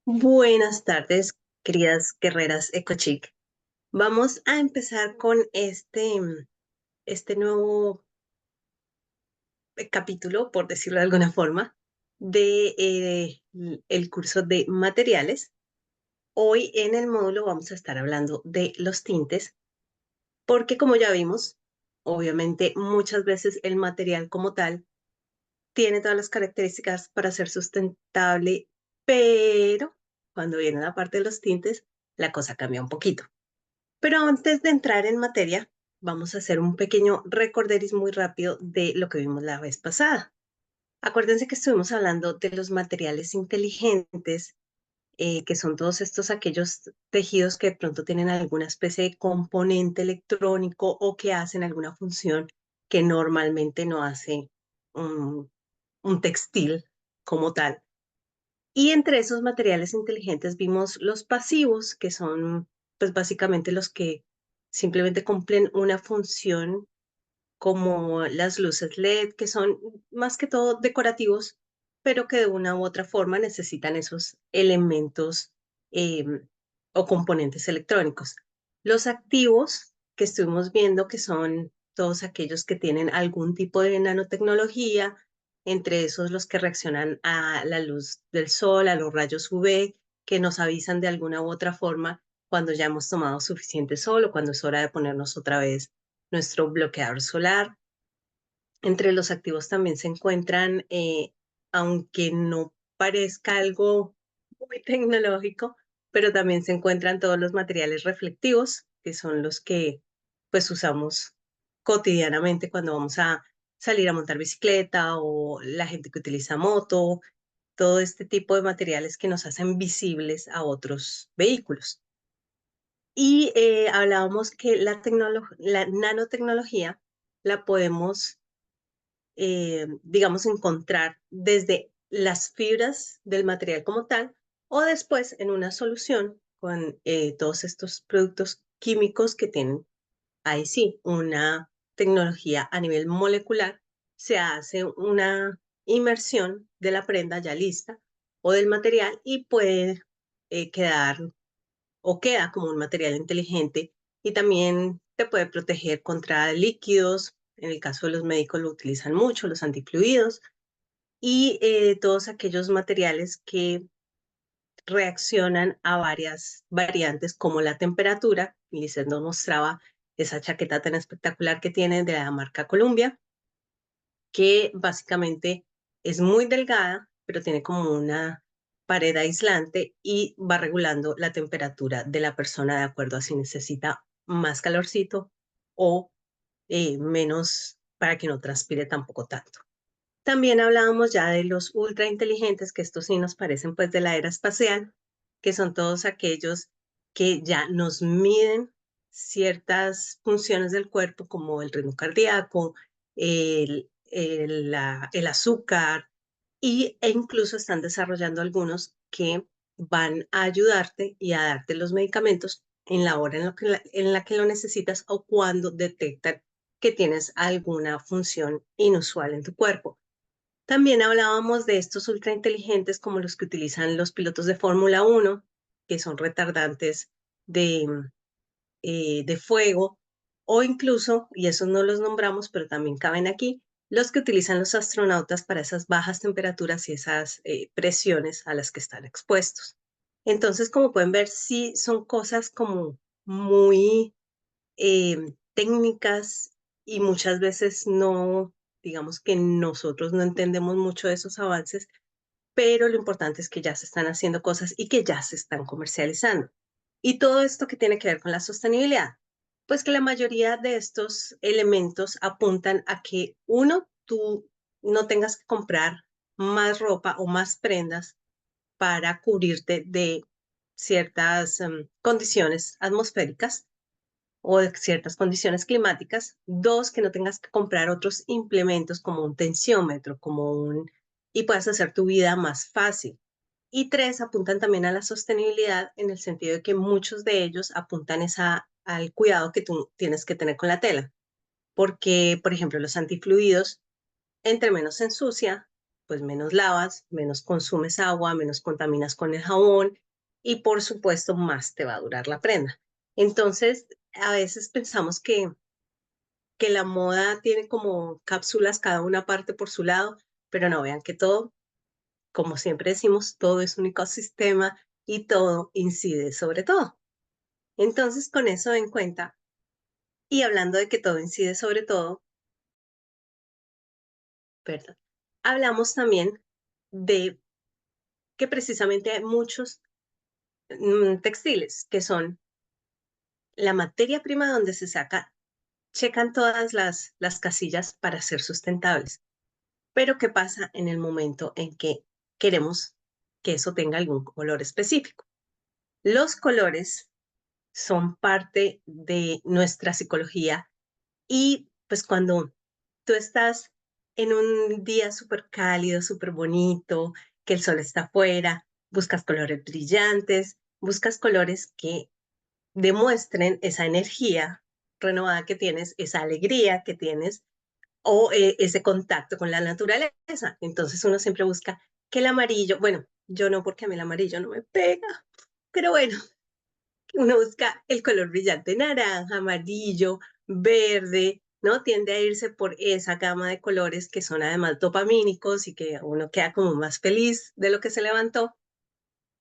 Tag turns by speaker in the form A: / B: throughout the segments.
A: Buenas tardes, queridas guerreras EcoChic. Vamos a empezar con este nuevo capítulo, por decirlo de alguna forma, de el curso de materiales. Hoy en el módulo vamos a estar hablando de los tintes, porque como ya vimos, obviamente muchas veces el material como tal tiene todas las características para ser sustentable, pero cuando viene la parte de los tintes, la cosa cambia un poquito. Pero antes de entrar en materia, vamos a hacer un pequeño recorderis muy rápido de lo que vimos la vez pasada. Acuérdense que estuvimos hablando de los materiales inteligentes, que son todos estos aquellos tejidos que de pronto tienen alguna especie de componente electrónico o que hacen alguna función que normalmente no hace un, un textil como tal. Y entre esos materiales inteligentes vimos los pasivos, que son pues básicamente los que simplemente cumplen una función como las luces LED, que son más que todo decorativos, pero que de una u otra forma necesitan esos elementos eh, o componentes electrónicos. Los activos que estuvimos viendo, que son todos aquellos que tienen algún tipo de nanotecnología, entre esos los que reaccionan a la luz del sol, a los rayos UV, que nos avisan de alguna u otra forma cuando ya hemos tomado suficiente sol o cuando es hora de ponernos otra vez nuestro bloqueador solar. Entre los activos también se encuentran, aunque no parezca algo muy tecnológico, pero también se encuentran todos los materiales reflectivos, que son los que pues usamos cotidianamente cuando vamos a salir a montar bicicleta o la gente que utiliza moto, todo este tipo de materiales que nos hacen visibles a otros vehículos. Y hablábamos que la nanotecnología la podemos, digamos, encontrar desde las fibras del material como tal o después en una solución con todos estos productos químicos que tienen ahí sí una tecnología a nivel molecular. Se hace una inmersión de la prenda ya lista o del material y puede quedar o queda como un material inteligente y también te puede proteger contra líquidos. En el caso de los médicos lo utilizan mucho, los antifluidos y todos aquellos materiales que reaccionan a varias variantes como la temperatura. Lizeth nos mostraba esa chaqueta tan espectacular que tiene de la marca Columbia, que básicamente es muy delgada, pero tiene como una pared aislante y va regulando la temperatura de la persona de acuerdo a si necesita más calorcito o menos para que no transpire tampoco tanto. También hablábamos ya de los ultra inteligentes, que estos sí nos parecen pues de la era espacial, que son todos aquellos que ya nos miden ciertas funciones del cuerpo como el ritmo cardíaco, el azúcar e incluso están desarrollando algunos que van a ayudarte y a darte los medicamentos en la hora en la que lo necesitas o cuando detectan que tienes alguna función inusual en tu cuerpo. También hablábamos de estos ultrainteligentes como los que utilizan los pilotos de Fórmula 1, que son retardantes de fuego, o incluso, y esos no los nombramos, pero también caben aquí, los que utilizan los astronautas para esas bajas temperaturas y esas presiones a las que están expuestos. Entonces, como pueden ver, sí son cosas como muy técnicas y muchas veces no, digamos que nosotros no entendemos mucho de esos avances, pero lo importante es que ya se están haciendo cosas y que ya se están comercializando. Y todo esto que tiene que ver con la sostenibilidad, pues que la mayoría de estos elementos apuntan a que uno, tú no tengas que comprar más ropa o más prendas para cubrirte de ciertas condiciones atmosféricas o de ciertas condiciones climáticas. Dos, que no tengas que comprar otros implementos como un tensiómetro, y puedas hacer tu vida más fácil. Y tres, apuntan también a la sostenibilidad en el sentido de que muchos de ellos apuntan al cuidado que tú tienes que tener con la tela. Porque, por ejemplo, los antifluidos, entre menos se ensucia, pues menos lavas, menos consumes agua, menos contaminas con el jabón y por supuesto más te va a durar la prenda. Entonces, a veces pensamos que la moda tiene como cápsulas, cada una parte por su lado, pero no vean que todo, como siempre decimos, todo es un ecosistema y todo incide sobre todo. Entonces, con eso en cuenta, y hablando de que todo incide sobre todo, perdón, hablamos también de que precisamente hay muchos textiles que son la materia prima donde se saca, checan todas las casillas para ser sustentables. Pero ¿qué pasa en el momento en que queremos que eso tenga algún color específico? Los colores son parte de nuestra psicología y pues cuando tú estás en un día súper cálido, súper bonito, que el sol está afuera, buscas colores brillantes, buscas colores que demuestren esa energía renovada que tienes, esa alegría que tienes o ese contacto con la naturaleza. Entonces uno siempre busca que el amarillo, bueno, yo no porque a mí el amarillo no me pega, pero bueno, uno busca el color brillante, naranja, amarillo, verde, ¿no? Tiende a irse por esa gama de colores que son además dopamínicos y que uno queda como más feliz de lo que se levantó.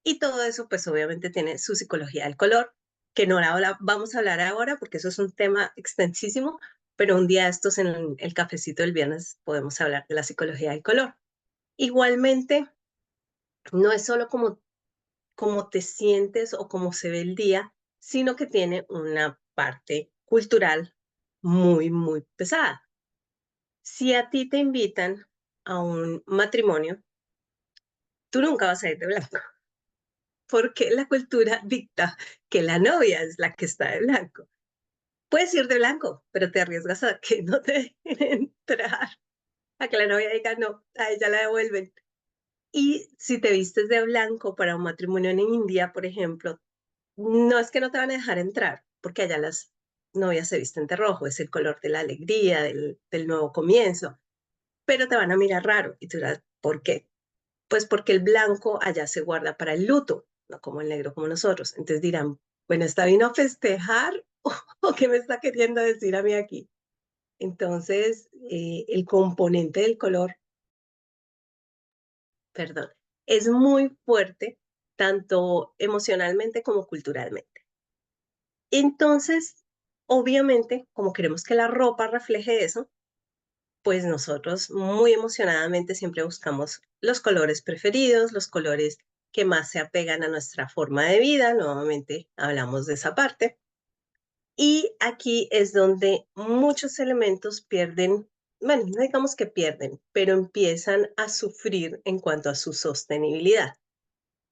A: Y todo eso, pues obviamente tiene su psicología del color, que no vamos a hablar ahora porque eso es un tema extensísimo, pero un día de estos en el cafecito del viernes podemos hablar de la psicología del color. Igualmente, no es solo como te sientes o cómo se ve el día, sino que tiene una parte cultural muy, muy pesada. Si a ti te invitan a un matrimonio, tú nunca vas a ir de blanco, porque la cultura dicta que la novia es la que está de blanco. Puedes ir de blanco, pero te arriesgas a que no te dejen entrar, a que la novia diga no, a ella la devuelven. Y si te vistes de blanco para un matrimonio en India, por ejemplo, no es que no te van a dejar entrar, porque allá las novias se visten de rojo, es el color de la alegría, del nuevo comienzo, pero te van a mirar raro y tú dirás, ¿por qué? Pues porque el blanco allá se guarda para el luto, no como el negro como nosotros. Entonces dirán, bueno, ¿está vino a festejar o qué me está queriendo decir a mí aquí? Entonces, el componente del color, perdón, es muy fuerte, tanto emocionalmente como culturalmente. Entonces, obviamente, como queremos que la ropa refleje eso, pues nosotros muy emocionadamente siempre buscamos los colores preferidos, los colores que más se apegan a nuestra forma de vida. Nuevamente hablamos de esa parte. Y aquí es donde muchos elementos pierden, bueno, no digamos que pierden, pero empiezan a sufrir en cuanto a su sostenibilidad.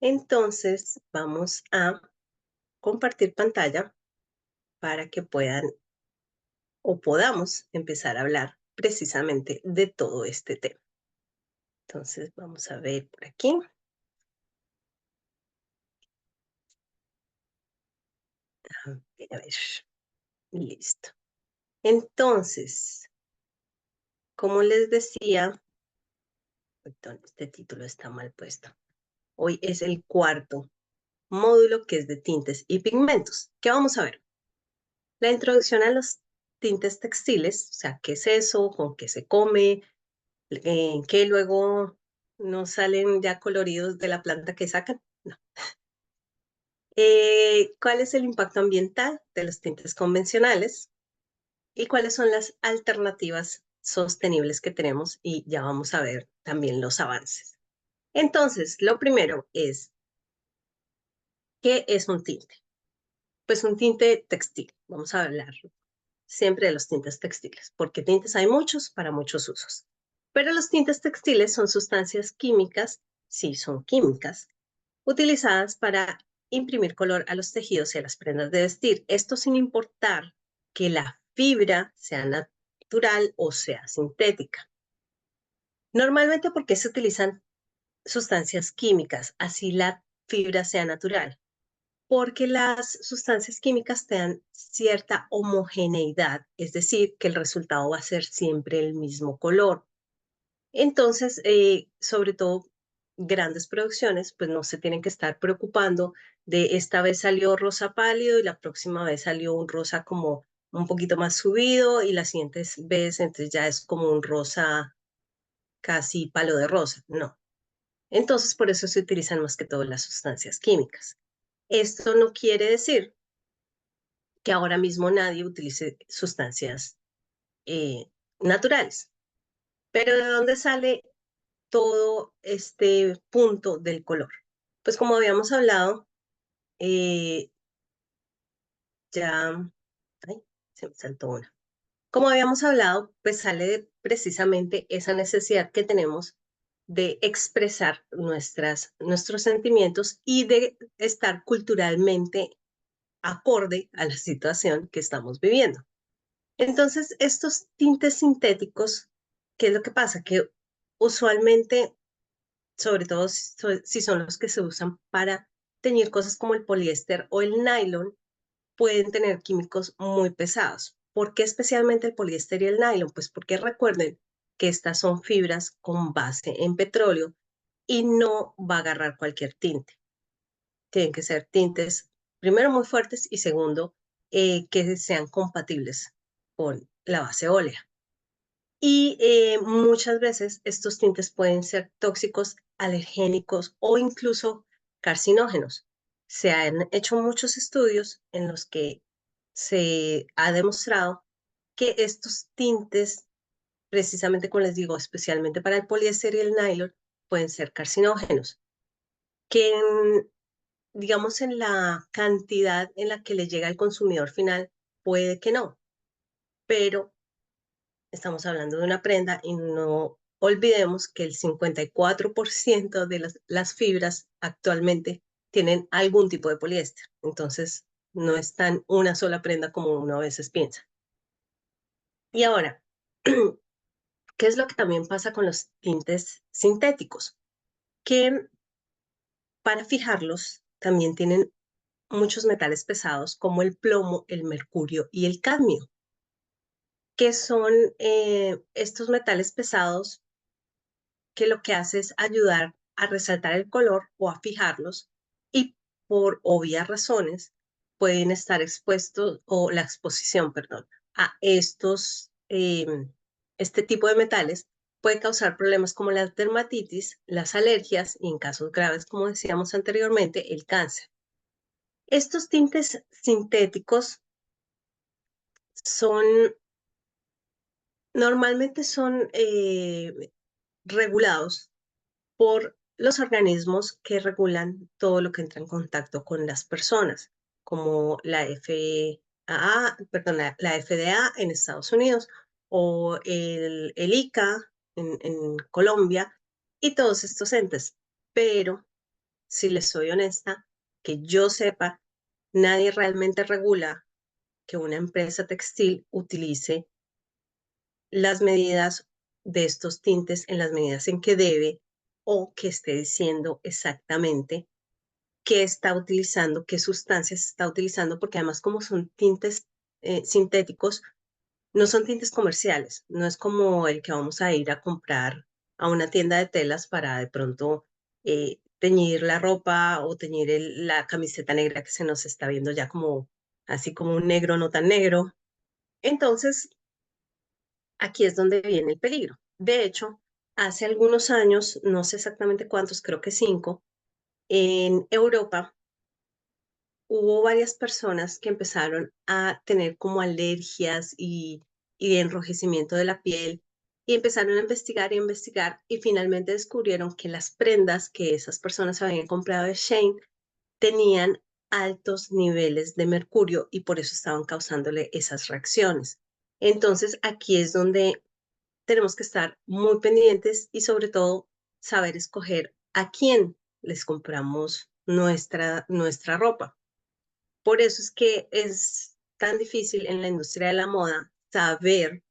A: Entonces, vamos a compartir pantalla para que puedan o podamos empezar a hablar precisamente de todo este tema. Entonces, vamos a ver por aquí. A ver, listo. Entonces, como les decía, perdón, este título está mal puesto. Hoy es el cuarto módulo que es de tintes y pigmentos. ¿Qué vamos a ver? La introducción a los tintes textiles, o sea, ¿qué es eso? ¿Con qué se come? ¿Qué luego no salen ya coloridos de la planta que sacan? No. ¿Cuál es el impacto ambiental de los tintes convencionales? ¿Y cuáles son las alternativas sostenibles que tenemos? Y ya vamos a ver también los avances. Entonces, lo primero es, ¿qué es un tinte? Pues un tinte textil. Vamos a hablar siempre de los tintes textiles, porque tintes hay muchos para muchos usos. Pero los tintes textiles son sustancias químicas, sí, son químicas, utilizadas para imprimir color a los tejidos y a las prendas de vestir. Esto sin importar que la fibra sea natural o sea sintética. Normalmente, ¿por qué se utilizan sustancias químicas? Así la fibra sea natural. Porque las sustancias químicas te dan cierta homogeneidad, es decir, que el resultado va a ser siempre el mismo color. Entonces, sobre todo grandes producciones, pues no se tienen que estar preocupando de esta vez salió rosa pálido y la próxima vez salió un rosa como un poquito más subido y la siguiente vez entonces ya es como un rosa casi palo de rosa. No. Entonces, por eso se utilizan más que todo las sustancias químicas. Esto no quiere decir que ahora mismo nadie utilice sustancias naturales. Pero ¿de dónde sale todo este punto del color? Pues como habíamos hablado, eh, ya, ay, se me saltó una. Como habíamos hablado, pues sale de precisamente esa necesidad que tenemos de expresar nuestros sentimientos y de estar culturalmente acorde a la situación que estamos viviendo. Entonces, estos tintes sintéticos, ¿qué es lo que pasa? Que usualmente, sobre todo si son los que se usan para teñir cosas como el poliéster o el nylon, pueden tener químicos muy pesados. ¿Por qué especialmente el poliéster y el nylon? Pues porque recuerden que estas son fibras con base en petróleo y no va a agarrar cualquier tinte. Tienen que ser tintes, primero, muy fuertes y segundo, que sean compatibles con la base ólea. Y muchas veces estos tintes pueden ser tóxicos, alergénicos o incluso carcinógenos. Se han hecho muchos estudios en los que se ha demostrado que estos tintes, precisamente como les digo, especialmente para el poliéster y el nylon, pueden ser carcinógenos, que digamos en la cantidad en la que le llega al consumidor final, puede que no, pero estamos hablando de una prenda y no olvidemos que el 54% de las fibras actualmente tienen algún tipo de poliéster. Entonces, no es tan una sola prenda como uno a veces piensa. Y ahora, ¿qué es lo que también pasa con los tintes sintéticos? Que para fijarlos también tienen muchos metales pesados como el plomo, el mercurio y el cadmio, que son estos metales pesados que lo que hace es ayudar a resaltar el color o a fijarlos y por obvias razones pueden estar expuestos o la exposición, perdón, a este tipo de metales puede causar problemas como la dermatitis, las alergias y en casos graves, como decíamos anteriormente, el cáncer. Estos tintes sintéticos son, normalmente son regulados por los organismos que regulan todo lo que entra en contacto con las personas, como la FDA en Estados Unidos o el ICA en Colombia y todos estos entes. Pero, si les soy honesta, que yo sepa, nadie realmente regula que una empresa textil utilice las medidas de estos tintes en las medidas en que debe o que esté diciendo exactamente qué está utilizando, qué sustancias está utilizando, porque además como son tintes sintéticos, no son tintes comerciales, no es como el que vamos a ir a comprar a una tienda de telas para de pronto teñir la ropa o teñir la camiseta negra que se nos está viendo ya como así como un negro no tan negro. Entonces, aquí es donde viene el peligro. De hecho, hace algunos años, no sé exactamente cuántos, creo que 5, en Europa hubo varias personas que empezaron a tener como alergias y enrojecimiento de la piel y empezaron a investigar y investigar y finalmente descubrieron que las prendas que esas personas habían comprado de Shane tenían altos niveles de mercurio y por eso estaban causándole esas reacciones. Entonces, aquí es donde tenemos que estar muy pendientes y sobre todo saber escoger a quién les compramos nuestra ropa. Por eso es que es tan difícil en la industria de la moda saber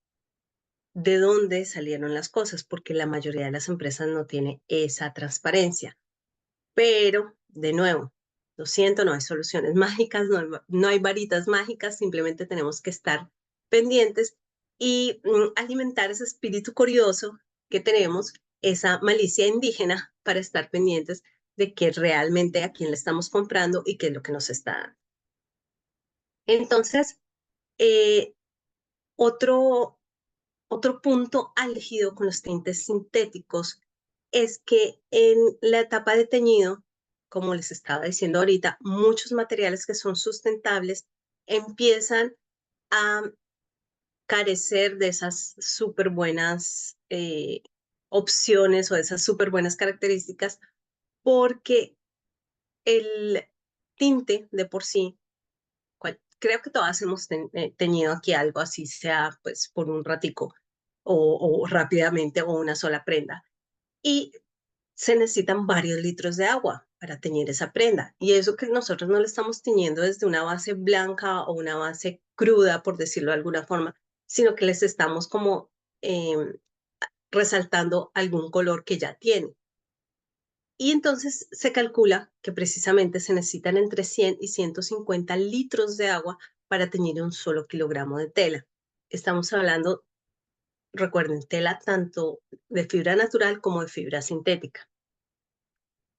A: de dónde salieron las cosas, porque la mayoría de las empresas no tiene esa transparencia. Pero, de nuevo, lo siento, no hay soluciones mágicas, no hay varitas mágicas, simplemente tenemos que estar pendientes y alimentar ese espíritu curioso que tenemos esa malicia indígena para estar pendientes de que realmente a quién le estamos comprando y qué es lo que nos está dando. Entonces, eh, otro, otro punto álgido con los tintes sintéticos es que en la etapa de teñido, como les estaba diciendo ahorita, muchos materiales que son sustentables empiezan a carecer de esas súper buenas opciones o de esas súper buenas características porque el tinte de por sí, creo que todas hemos teñido aquí algo así, sea pues por un ratico o rápidamente o una sola prenda. Y se necesitan varios litros de agua para teñir esa prenda. Y eso que nosotros no le estamos teñiendo desde una base blanca o una base cruda, por decirlo de alguna forma, sino que les estamos como eh, resaltando algún color que ya tiene. Y entonces se calcula que precisamente se necesitan entre 100 y 150 litros de agua para teñir un solo kilogramo de tela. Estamos hablando, recuerden, tela tanto de fibra natural como de fibra sintética.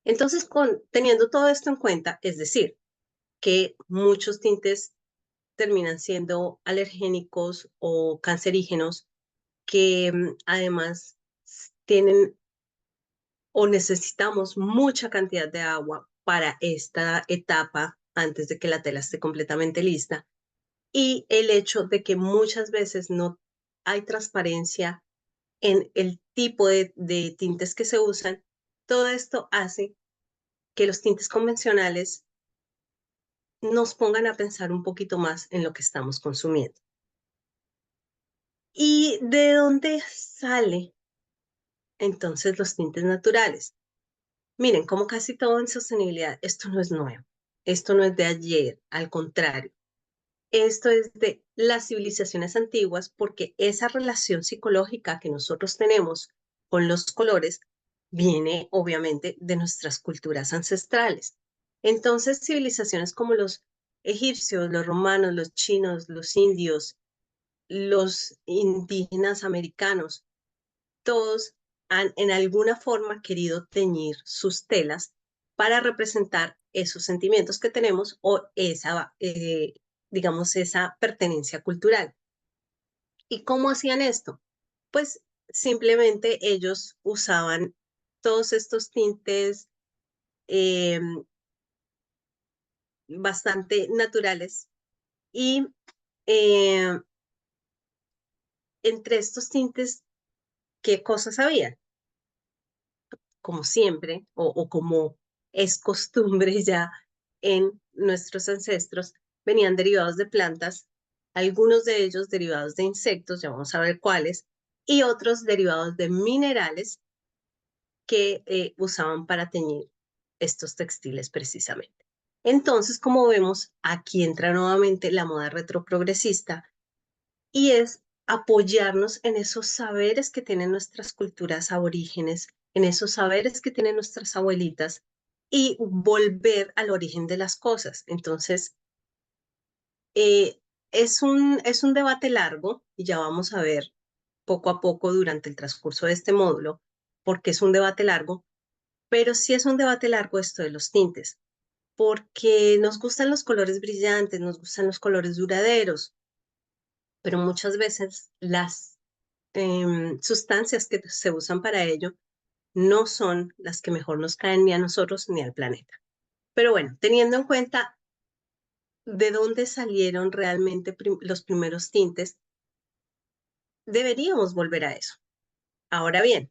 A: Entonces, teniendo todo esto en cuenta, es decir, que muchos tintes terminan siendo alergénicos o cancerígenos, que además tienen o necesitamos mucha cantidad de agua para esta etapa antes de que la tela esté completamente lista. Y el hecho de que muchas veces no hay transparencia en el tipo de tintes que se usan, todo esto hace que los tintes convencionales nos pongan a pensar un poquito más en lo que estamos consumiendo. ¿Y de dónde sale entonces los tintes naturales? Miren, como casi todo en sostenibilidad, esto no es nuevo, esto no es de ayer, al contrario, esto es de las civilizaciones antiguas porque esa relación psicológica que nosotros tenemos con los colores viene obviamente de nuestras culturas ancestrales. Entonces, civilizaciones como los egipcios, los romanos, los chinos, los indios, los indígenas americanos, todos han en alguna forma querido teñir sus telas para representar esos sentimientos que tenemos o esa, digamos, esa pertenencia cultural. ¿Y cómo hacían esto? Pues simplemente ellos usaban todos estos tintes eh, bastante naturales y eh, entre estos tintes, ¿qué cosas había? Como siempre o como es costumbre ya en nuestros ancestros, venían derivados de plantas, algunos de ellos derivados de insectos, ya vamos a ver cuáles, y otros derivados de minerales que usaban para teñir estos textiles precisamente. Entonces, como vemos, aquí entra nuevamente la moda retroprogresista y es apoyarnos en esos saberes que tienen nuestras culturas aborígenes, en esos saberes que tienen nuestras abuelitas y volver al origen de las cosas. Entonces, eh, es un debate largo y ya vamos a ver poco a poco durante el transcurso de este módulo, porque es un debate largo, pero sí es un debate largo esto de los tintes, porque nos gustan los colores brillantes, nos gustan los colores duraderos, pero muchas veces las sustancias que se usan para ello no son las que mejor nos caen ni a nosotros ni al planeta. Pero bueno, teniendo en cuenta de dónde salieron realmente los primeros tintes, deberíamos volver a eso. Ahora bien,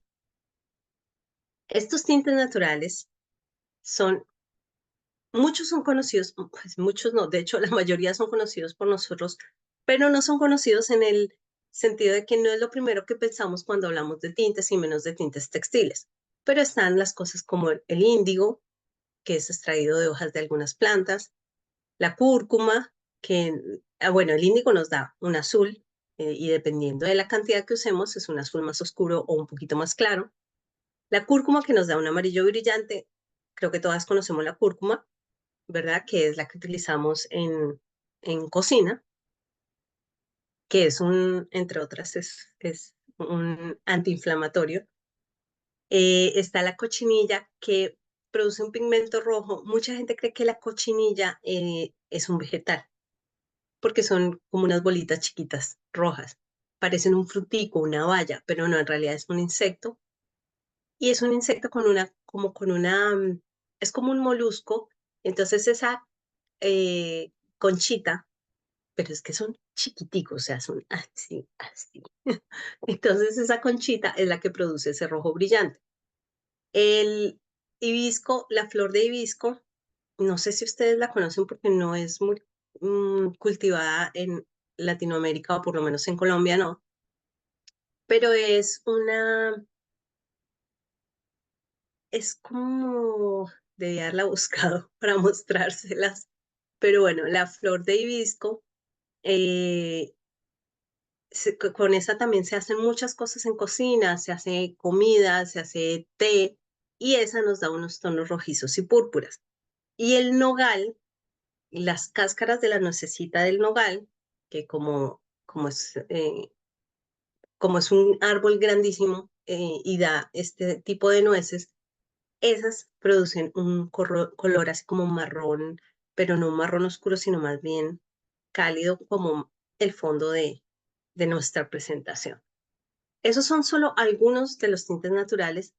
A: estos tintes naturales son, muchos son conocidos, pues muchos no, de hecho la mayoría son conocidos por nosotros, pero no son conocidos en el sentido de que no es lo primero que pensamos cuando hablamos de tintes y menos de tintes textiles. Pero están las cosas como el índigo, que es extraído de hojas de algunas plantas, la cúrcuma, que, bueno, el índigo nos da un azul y dependiendo de la cantidad que usemos es un azul más oscuro o un poquito más claro. La cúrcuma que nos da un amarillo brillante, creo que todas conocemos la cúrcuma, ¿verdad? Que es la que utilizamos en cocina, que es un, entre otras, es un antiinflamatorio. Está la cochinilla que produce un pigmento rojo. Mucha gente cree que la cochinilla es un vegetal porque son como unas bolitas chiquitas rojas. Parecen un frutico, una baya, pero no, en realidad es un insecto. Y es un insecto con es como un molusco. Entonces esa conchita, pero es que son chiquiticos, o sea, son así, así. Entonces esa conchita es la que produce ese rojo brillante. El hibisco, la flor de hibisco, no sé si ustedes la conocen porque no es muy cultivada en Latinoamérica o por lo menos en Colombia no, pero es como, debía haberla buscado para mostrárselas, pero bueno, la flor de hibisco, eh, con esa también se hacen muchas cosas en cocina, se hace comida, se hace té y esa nos da unos tonos rojizos y púrpuras. Y el nogal, las cáscaras de la nuececita del nogal, que como es un árbol grandísimo y da este tipo de nueces, esas producen un color así como marrón, pero no un marrón oscuro, sino más bien cálido como el fondo de nuestra presentación. Esos son solo algunos de los tintes naturales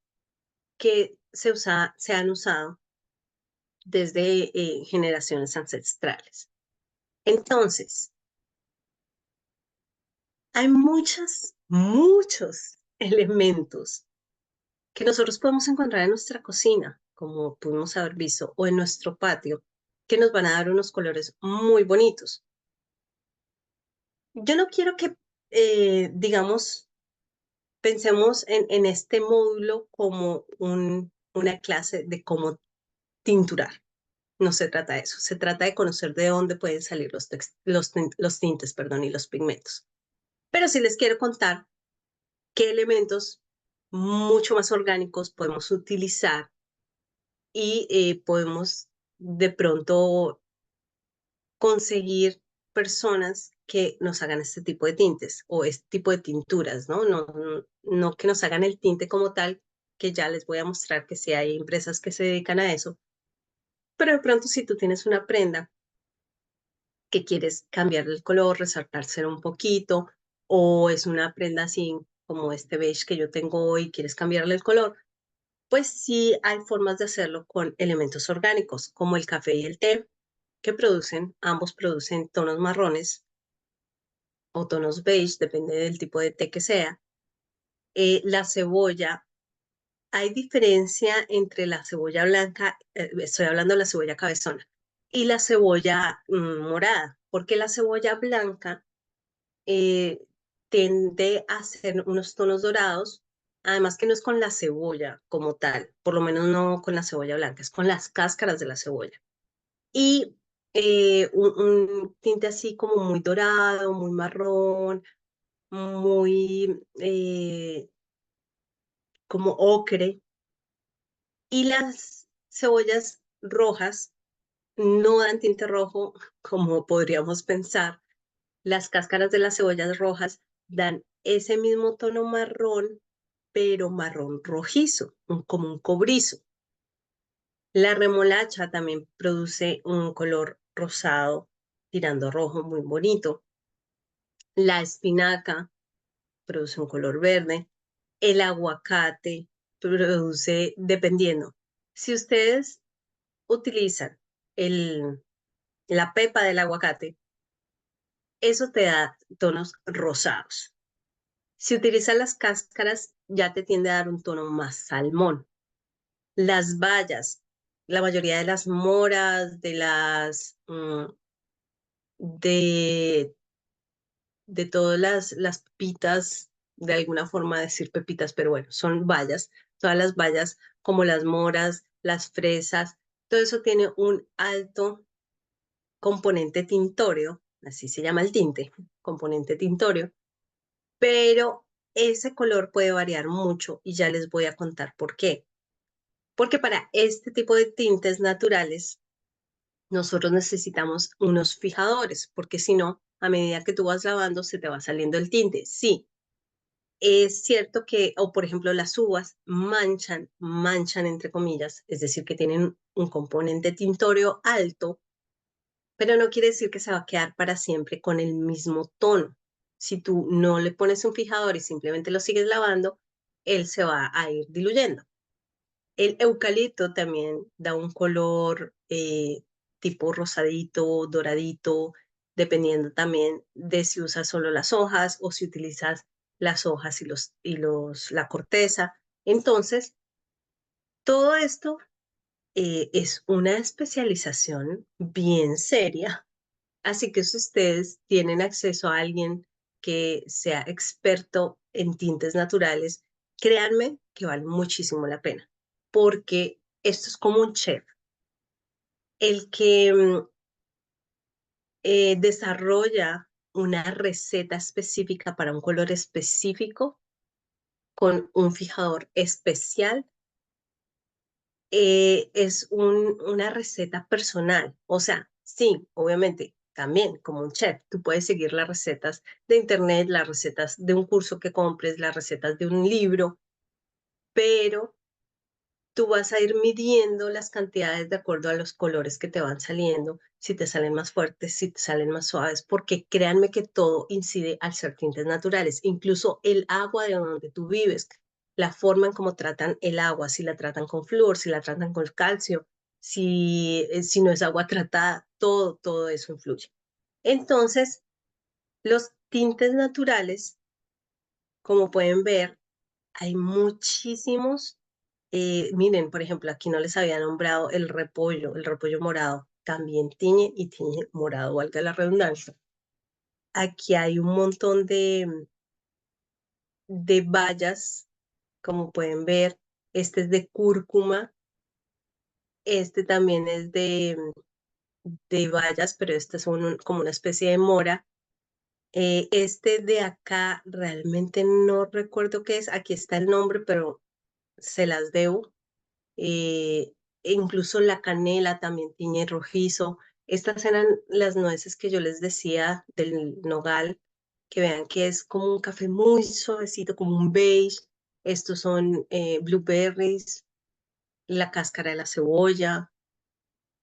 A: que se han usado desde generaciones ancestrales. Entonces, hay muchos elementos que nosotros podemos encontrar en nuestra cocina, como pudimos haber visto, o en nuestro patio, que nos van a dar unos colores muy bonitos. Yo no quiero que, digamos, pensemos en este módulo como una clase de cómo tinturar. No se trata de eso, se trata de conocer de dónde pueden salir los tintes, perdón, y los pigmentos. Pero sí les quiero contar qué elementos mucho más orgánicos podemos utilizar y podemos de pronto conseguir personas que nos hagan este tipo de tintes o este tipo de tinturas, ¿no? No que nos hagan el tinte como tal, que ya les voy a mostrar que sí hay empresas que se dedican a eso, pero de pronto si tú tienes una prenda que quieres cambiar el color, resaltárselo un poquito, o es una prenda así como este beige que yo tengo hoy, quieres cambiarle el color, pues sí hay formas de hacerlo con elementos orgánicos, como el café y el té, que ambos producen tonos marrones o tonos beige, depende del tipo de té que sea. La cebolla, hay diferencia entre la cebolla blanca, estoy hablando de la cebolla cabezona, y la cebolla morada, porque la cebolla blanca eh, tiende a ser unos tonos dorados, además que no es con la cebolla como tal, por lo menos no con la cebolla blanca, es con las cáscaras de la cebolla. Y un tinte así como muy dorado, muy marrón, muy como ocre. Y las cebollas rojas no dan tinte rojo como podríamos pensar. Las cáscaras de las cebollas rojas dan ese mismo tono marrón, pero marrón rojizo, como un cobrizo. La remolacha también produce un color rosado, tirando a rojo, muy bonito. La espinaca produce un color verde. El aguacate produce, dependiendo. Si ustedes utilizan el, la pepa del aguacate, eso te da tonos rosados. Si utilizas las cáscaras, ya te tiende a dar un tono más salmón. Las bayas, la mayoría de las moras, de, de todas las pepitas, de alguna forma decir pepitas, pero bueno, son bayas, todas las bayas como las moras, las fresas, todo eso tiene un alto componente tintóreo, así se llama el tinte, componente tintóreo, pero ese color puede variar mucho y ya les voy a contar por qué. Porque para este tipo de tintes naturales, nosotros necesitamos unos fijadores, porque si no, a medida que tú vas lavando, se te va saliendo el tinte. Sí, Es cierto que, o por ejemplo, las uvas manchan entre comillas, es decir, que tienen un componente tintorio alto, pero no quiere decir que se va a quedar para siempre con el mismo tono. Si tú no le pones un fijador y simplemente lo sigues lavando, él se va a ir diluyendo. El eucalipto también da un color tipo rosadito, doradito, dependiendo también de si usas solo las hojas o si utilizas las hojas la corteza. Entonces, todo esto es una especialización bien seria. Así que si ustedes tienen acceso a alguien que sea experto en tintes naturales, créanme que vale muchísimo la pena, porque esto es como un chef. El que desarrolla una receta específica para un color específico con un fijador especial es una receta personal. O sea, sí, obviamente, también como un chef, tú puedes seguir las recetas de internet, las recetas de un curso que compres, las recetas de un libro, pero tú vas a ir midiendo las cantidades de acuerdo a los colores que te van saliendo, si te salen más fuertes, si te salen más suaves, porque créanme que todo incide al ser tintes naturales, incluso el agua de donde tú vives, la forma en cómo tratan el agua, si la tratan con flúor, si la tratan con calcio, si no es agua tratada, todo eso influye. Entonces, los tintes naturales, como pueden ver, hay muchísimos. Miren, por ejemplo, aquí no les había nombrado el repollo morado. También tiñe y tiñe morado, valga la redundancia. Aquí hay un montón de bayas, como pueden ver. Este es de cúrcuma, este también es de bayas, pero este es como una especie de mora. Este de acá realmente no recuerdo qué es. Aquí está el nombre, pero se las debo. eh, e incluso la canela también tiñe rojizo. Estas eran las nueces que yo les decía del nogal, que vean que es como un café muy suavecito, como un beige. Estos son blueberries, la cáscara de la cebolla,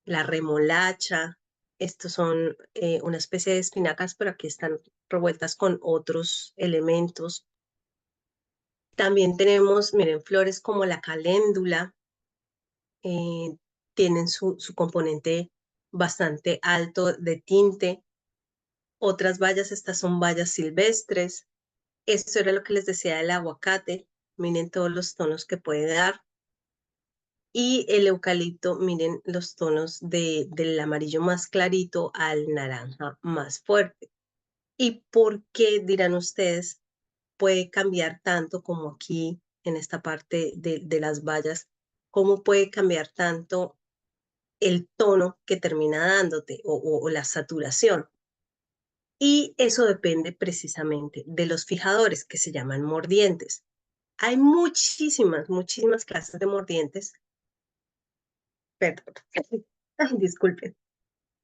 A: la remolacha. Estos son una especie de espinacas, pero aquí están revueltas con otros elementos. También tenemos, miren, flores como la caléndula, eh, tienen su componente bastante alto de tinte. Otras bayas, estas son bayas silvestres. Esto era lo que les decía del aguacate. Miren todos los tonos que puede dar. Y el eucalipto, miren los tonos del amarillo más clarito al naranja más fuerte. ¿Y por qué, dirán ustedes, puede cambiar tanto como aquí en esta parte de las bayas? ¿Cómo puede cambiar tanto el tono que termina dándote o la saturación? Y eso depende precisamente de los fijadores que se llaman mordientes. Hay muchísimas clases de mordientes. Perdón. Ay, disculpen.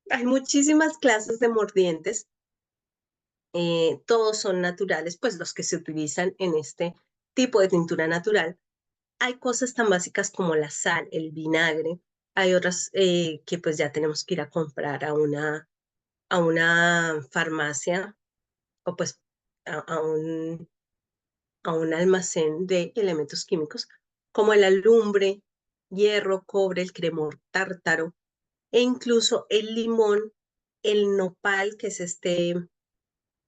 A: Hay muchísimas clases de mordientes. Todos son naturales, pues los que se utilizan en este tipo de tintura natural. Hay cosas tan básicas como la sal, el vinagre. Hay otras que pues ya tenemos que ir a comprar a una farmacia o pues a un almacén de elementos químicos como el alumbre, hierro, cobre, el cremor tártaro e incluso el limón, el nopal, que es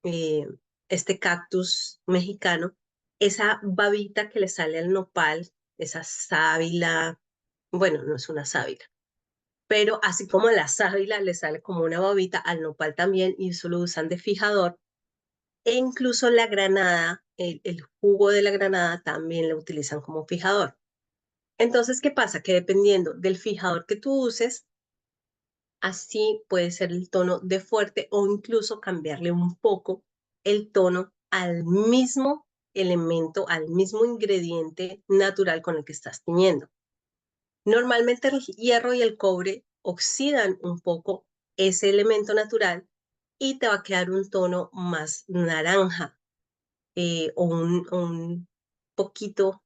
A: eh, este cactus mexicano, esa babita que le sale al nopal, esa sábila, bueno, no es una sábila, pero así como la sábila le sale como una babita, al nopal también, y eso lo usan de fijador. E incluso la granada, el jugo de la granada también lo utilizan como fijador. Entonces, ¿qué pasa? Que dependiendo del fijador que tú uses, así puede ser el tono de fuerte o incluso cambiarle un poco el tono al mismo elemento, al mismo ingrediente natural con el que estás tiñendo. Normalmente el hierro y el cobre oxidan un poco ese elemento natural y te va a quedar un tono más naranja. o un poquito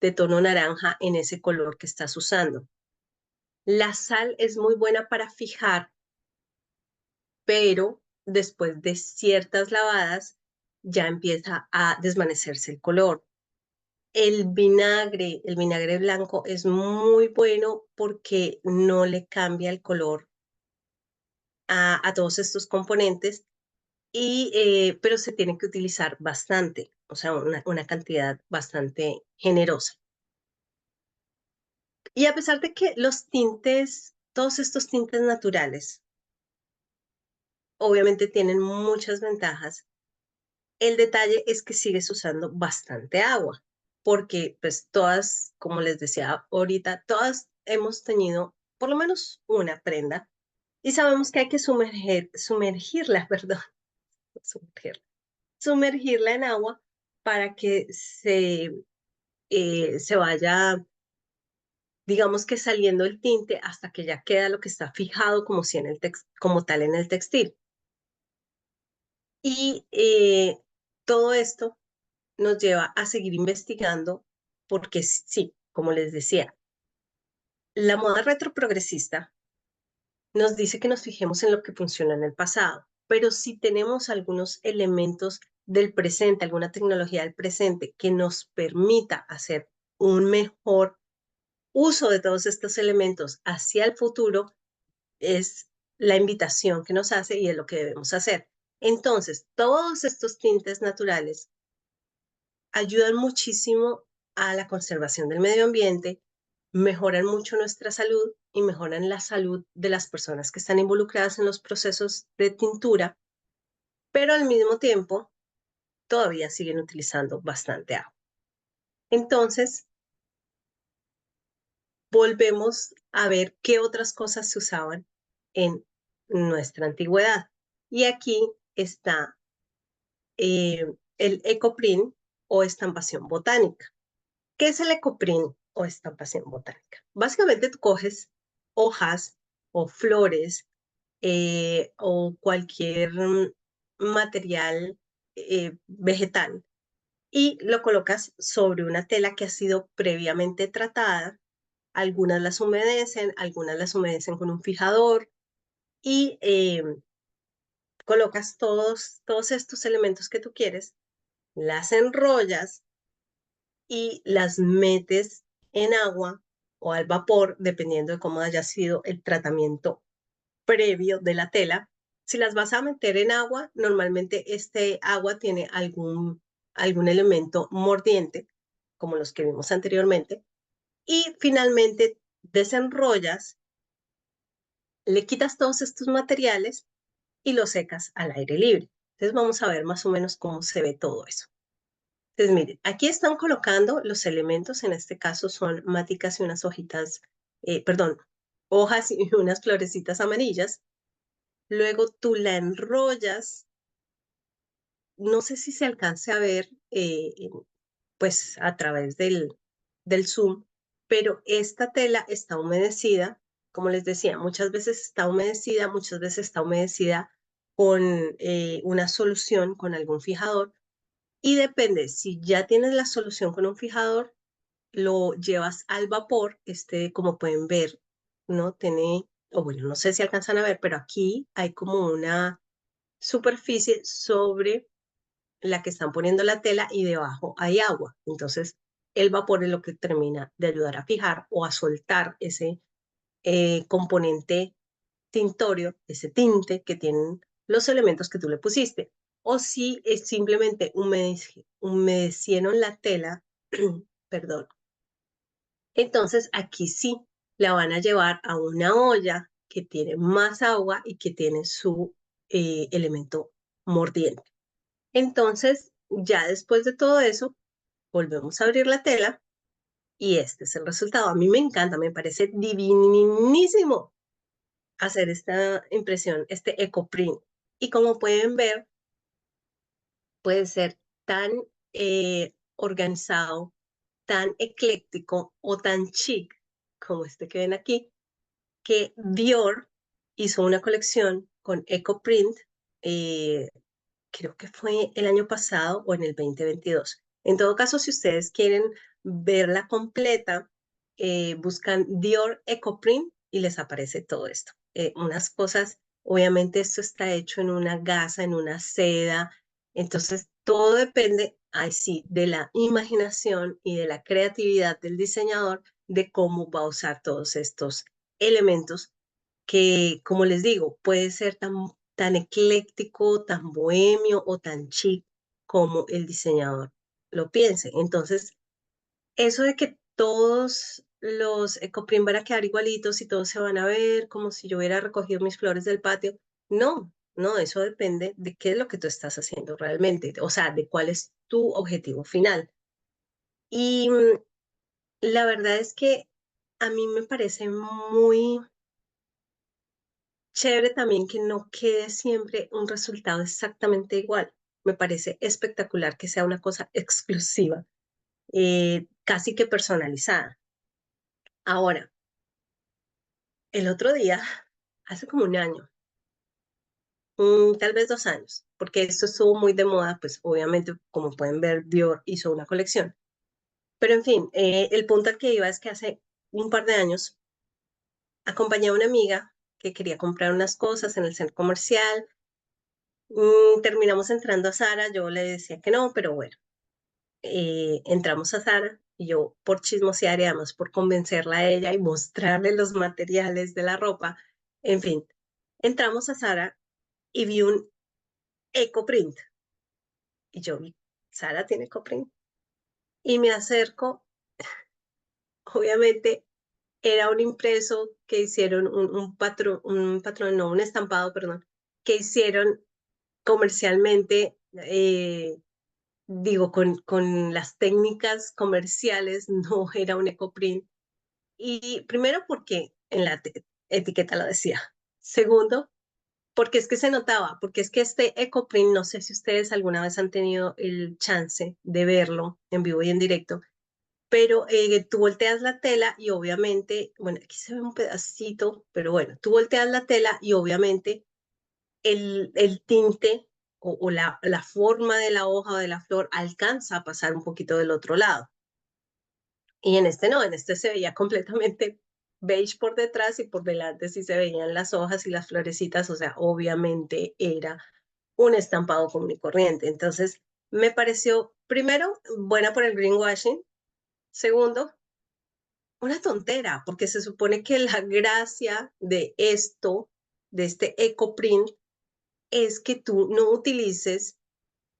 A: de tono naranja en ese color que estás usando. La sal es muy buena para fijar, pero después de ciertas lavadas ya empieza a desvanecerse el color. El vinagre blanco es muy bueno porque no le cambia el color a todos estos componentes, pero se tiene que utilizar bastante, o sea, una cantidad bastante generosa. Y a pesar de que los tintes, todos estos tintes naturales, obviamente tienen muchas ventajas, el detalle es que sigues usando bastante agua, porque pues todas, como les decía ahorita, todas hemos tenido por lo menos una prenda y sabemos que hay que sumergirla, perdón, sumergirla, sumergirla en agua para que se vaya, digamos que saliendo el tinte hasta que ya queda lo que está fijado como, si en el como tal en el textil. Y todo esto nos lleva a seguir investigando porque sí, como les decía, la moda retroprogresista nos dice que nos fijemos en lo que funciona en el pasado, pero si tenemos algunos elementos del presente, alguna tecnología del presente que nos permita hacer un mejor uso de todos estos elementos hacia el futuro, es la invitación que nos hace y es lo que debemos hacer. Entonces, todos estos tintes naturales ayudan muchísimo a la conservación del medio ambiente, mejoran mucho nuestra salud y mejoran la salud de las personas que están involucradas en los procesos de tintura, pero al mismo tiempo todavía siguen utilizando bastante agua. Entonces, volvemos a ver qué otras cosas se usaban en nuestra antigüedad. Y aquí está el ecoprint o estampación botánica. ¿Qué es el ecoprint o estampación botánica? Básicamente tú coges hojas o flores o cualquier material vegetal y lo colocas sobre una tela que ha sido previamente tratada. Algunas las humedecen con un fijador y colocas todos estos elementos que tú quieres, las enrollas y las metes en agua o al vapor, dependiendo de cómo haya sido el tratamiento previo de la tela. Si las vas a meter en agua, normalmente este agua tiene algún elemento mordiente, como los que vimos anteriormente, y finalmente desenrollas, le quitas todos estos materiales y los secas al aire libre. Entonces vamos a ver más o menos cómo se ve todo eso. Entonces, miren, aquí están colocando los elementos, en este caso son máticas y unas hojitas, perdón, hojas y unas florecitas amarillas. Luego tú la enrollas, no sé si se alcance a ver pues a través del Zoom, pero esta tela está humedecida, como les decía, muchas veces está humedecida con una solución, con algún fijador, y depende, si ya tienes la solución con un fijador, lo llevas al vapor, como pueden ver, ¿no? Tiene, o bueno, no sé si alcanzan a ver, pero aquí hay como una superficie sobre la que están poniendo la tela y debajo hay agua. Entonces, el vapor es lo que termina de ayudar a fijar o a soltar ese componente tintorio, ese tinte que tienen los elementos que tú le pusiste. O si es simplemente humedecieron la tela, perdón. Entonces, aquí sí la van a llevar a una olla que tiene más agua y que tiene su elemento mordiente. Entonces, ya después de todo eso, volvemos a abrir la tela y este es el resultado. A mí me encanta, me parece divinísimo hacer esta impresión, este ecoprint. Y como pueden ver, puede ser tan organizado, tan ecléctico o tan chic como este que ven aquí, que Dior hizo una colección con ecoprint creo que fue el año pasado o en el 2022. En todo caso, si ustedes quieren verla completa, buscan Dior Ecoprint y les aparece todo esto. Unas cosas, obviamente esto está hecho en una gasa, en una seda, entonces todo depende, ay sí, de la imaginación y de la creatividad del diseñador de cómo va a usar todos estos elementos que, como les digo, puede ser tan ecléctico, tan bohemio o tan chic como el diseñador lo piense. Entonces, eso de que todos los ecoprint van a quedar igualitos y todos se van a ver como si yo hubiera recogido mis flores del patio, no, no, eso depende de qué es lo que tú estás haciendo realmente, o sea, de cuál es tu objetivo final. Y la verdad es que a mí me parece muy chévere también que no quede siempre un resultado exactamente igual. Me parece espectacular que sea una cosa exclusiva, casi que personalizada. Ahora, el otro día, hace como un año, tal vez 2 años, porque esto estuvo muy de moda, pues obviamente, como pueden ver, Dior hizo una colección. Pero en fin, el punto al que iba es que hace un par de años acompañé a una amiga que quería comprar unas cosas en el centro comercial. Terminamos entrando a Zara, yo le decía que no, pero bueno, entramos a Zara y yo por chismosear y además por convencerla a ella y mostrarle los materiales de la ropa, en fin, entramos a Zara y vi un EcoPrint y yo vi, Zara tiene EcoPrint y me acerco, obviamente era un impreso que hicieron, un patrón, no, un estampado, perdón, que hicieron comercialmente. Digo, con las técnicas comerciales no era un ecoprint. Y primero porque en la etiqueta lo decía. Segundo, porque es que se notaba, porque es que este ecoprint, no sé si ustedes alguna vez han tenido el chance de verlo en vivo y en directo, pero tú volteas la tela y obviamente, bueno, aquí se ve un pedacito, pero bueno, tú volteas la tela y obviamente el tinte o la forma de la hoja o de la flor alcanza a pasar un poquito del otro lado. Y en este no, en este se veía completamente beige por detrás y por delante sí se veían las hojas y las florecitas, o sea, obviamente era un estampado común y corriente. Entonces, me pareció, primero, buena por el greenwashing, segundo, una tontera, porque se supone que la gracia de esto, de este ecoprint, es que tú no utilices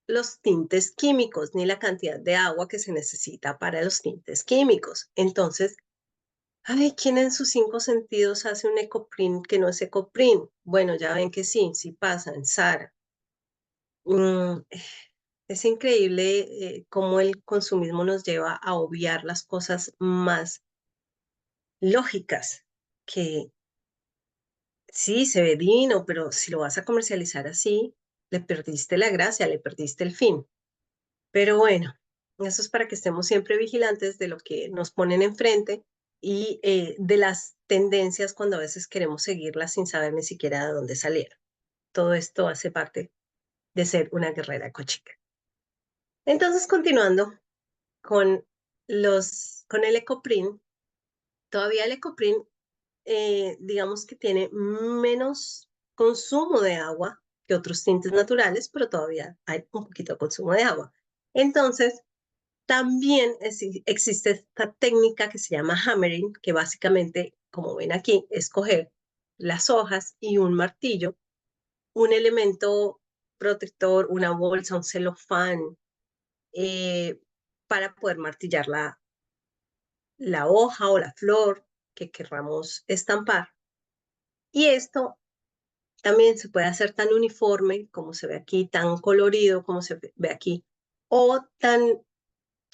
A: los tintes químicos ni la cantidad de agua que se necesita para los tintes químicos. Entonces, ay, ¿quién en sus 5 sentidos hace un ecoprint que no es ecoprint? Bueno, ya ven que sí, sí pasa en Zara. Mm, es increíble cómo el consumismo nos lleva a obviar las cosas más lógicas, que sí, se ve divino, pero si lo vas a comercializar así, le perdiste la gracia, le perdiste el fin. Pero bueno, eso es para que estemos siempre vigilantes de lo que nos ponen enfrente y de las tendencias cuando a veces queremos seguirlas sin saber ni siquiera de dónde salieron. Todo esto hace parte de ser una guerrera ecochica. Entonces, continuando con con el ecoprint, todavía el ecoprint, digamos que tiene menos consumo de agua que otros tintes naturales, pero todavía hay un poquito de consumo de agua. Entonces, también existe esta técnica que se llama hammering, que básicamente, como ven aquí, es coger las hojas y un martillo, un elemento protector, una bolsa, un celofán, eh, para poder martillar la hoja o la flor que querramos estampar. Y esto también se puede hacer tan uniforme como se ve aquí, tan colorido como se ve aquí, o tan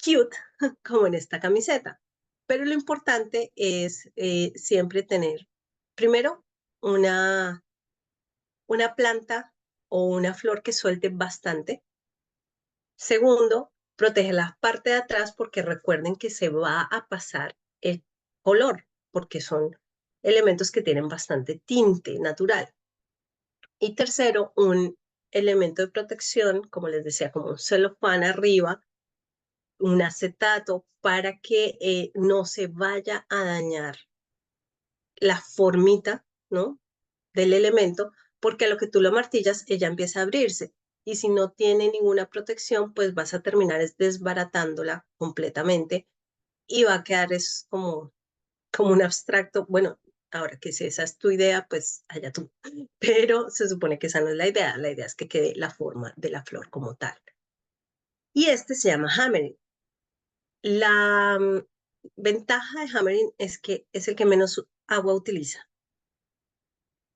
A: cute como en esta camiseta. Pero lo importante es siempre tener, primero, una planta o una flor que suelte bastante. Segundo, protege la parte de atrás porque recuerden que se va a pasar el color, porque son elementos que tienen bastante tinte natural. Y tercero, un elemento de protección, como les decía, como un celofán arriba, un acetato, para que no se vaya a dañar la formita, ¿no? Del elemento, porque a lo que tú lo martillas, ella empieza a abrirse. Y si no tiene ninguna protección, pues vas a terminar desbaratándola completamente y va a quedar es como un abstracto. Bueno, ahora que si esa es tu idea, pues allá tú. Pero se supone que esa no es la idea es que quede la forma de la flor como tal. Y este se llama hammering. La ventaja de hammering es que es el que menos agua utiliza.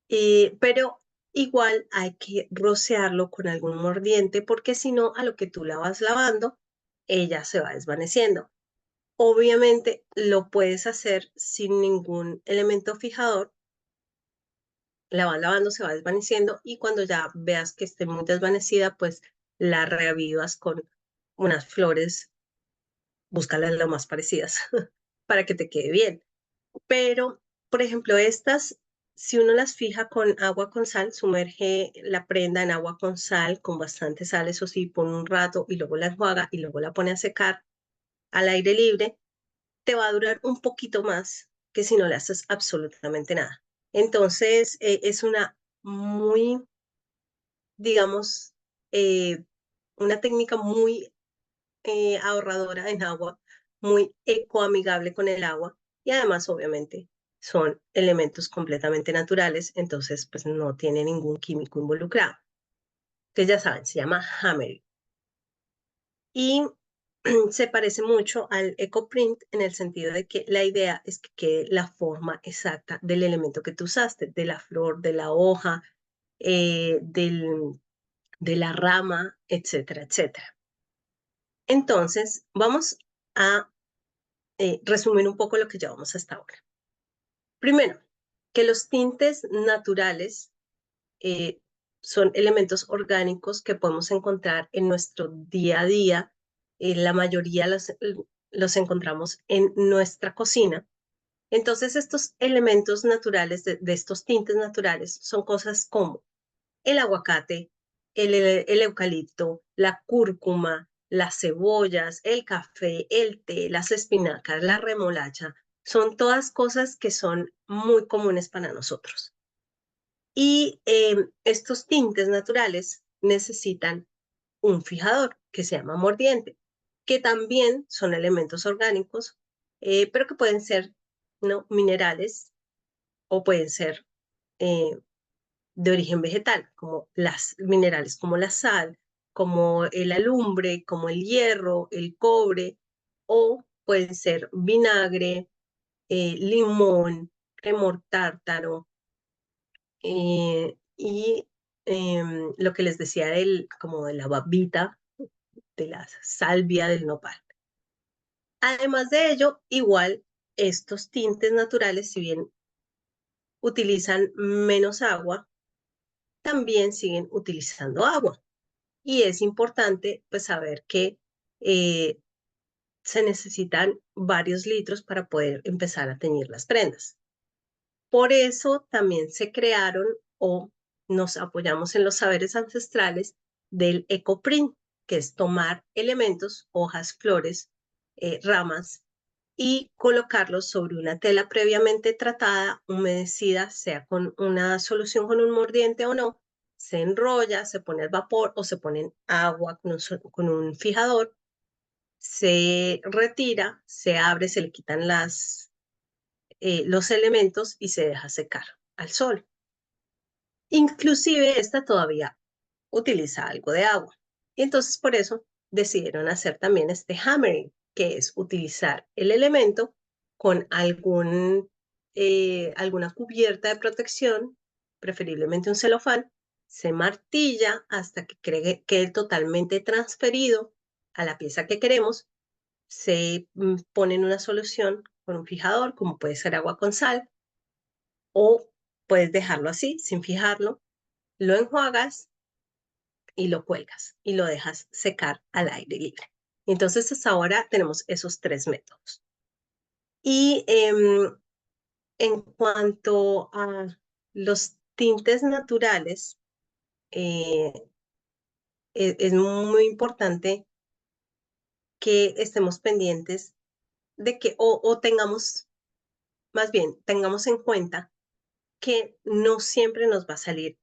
A: Pero igual hay que rociarlo con algún mordiente porque si no, a lo que tú la vas lavando, ella se va desvaneciendo. Obviamente lo puedes hacer sin ningún elemento fijador, la vas lavando, se va desvaneciendo y cuando ya veas que esté muy desvanecida, pues la reavivas con unas flores, búscalas lo más parecidas para que te quede bien. Pero, por ejemplo, estas, si uno las fija con agua con sal, sumerge la prenda en agua con sal, con bastante sal, eso sí, pone un rato y luego la enjuaga y luego la pone a secar al aire libre, te va a durar un poquito más que si no le haces absolutamente nada. Entonces, es una muy, digamos, eh, una técnica muy ahorradora en agua, muy ecoamigable con el agua y además obviamente son elementos completamente naturales, entonces pues no tiene ningún químico involucrado. Entonces ya saben, se llama hammering y se parece mucho al ecoprint en el sentido de que la idea es que quede la forma exacta del elemento que tú usaste, de la flor, de la hoja, de la rama, etcétera, etcétera. Entonces, vamos a resumir un poco lo que llevamos hasta ahora. Primero, que los tintes naturales eh, son elementos orgánicos que podemos encontrar en nuestro día a día. La mayoría los encontramos en nuestra cocina. Entonces, estos elementos naturales, de estos tintes naturales, son cosas como el aguacate, el eucalipto, la cúrcuma, las cebollas, el café, el té, las espinacas, la remolacha, son todas cosas que son muy comunes para nosotros. Y estos tintes naturales necesitan un fijador que se llama mordiente, que también son elementos orgánicos, pero que pueden ser, ¿no?, minerales o pueden ser de origen vegetal, como las minerales como la sal, como el alumbre, como el hierro, el cobre, o pueden ser vinagre, limón, cremor tártaro, y lo que les decía como de la babita, de la salvia del nopal. Además de ello, igual estos tintes naturales, si bien utilizan menos agua, también siguen utilizando agua. Y es importante pues saber que eh, se necesitan varios litros para poder empezar a teñir las prendas. Por eso también se crearon o nos apoyamos en los saberes ancestrales del ecoprint, que es tomar elementos, hojas, flores, ramas y colocarlos sobre una tela previamente tratada, humedecida, sea con una solución con un mordiente o no, se enrolla, se pone al vapor o se pone en agua con un fijador, se retira, se abre, se le quitan los elementos y se deja secar al sol. Inclusive esta todavía utiliza algo de agua. Y entonces por eso decidieron hacer también este hammering, que es utilizar el elemento con alguna cubierta de protección, preferiblemente un celofán, se martilla hasta que quede totalmente transferido a la pieza que queremos, se pone en una solución con un fijador, como puede ser agua con sal, o puedes dejarlo así, sin fijarlo, lo enjuagas y lo cuelgas y lo dejas secar al aire libre. Entonces, hasta ahora tenemos esos tres métodos. Y en cuanto a los tintes naturales, es muy importante que estemos pendientes de que, o tengamos, más bien, tengamos en cuenta que no siempre nos va a salir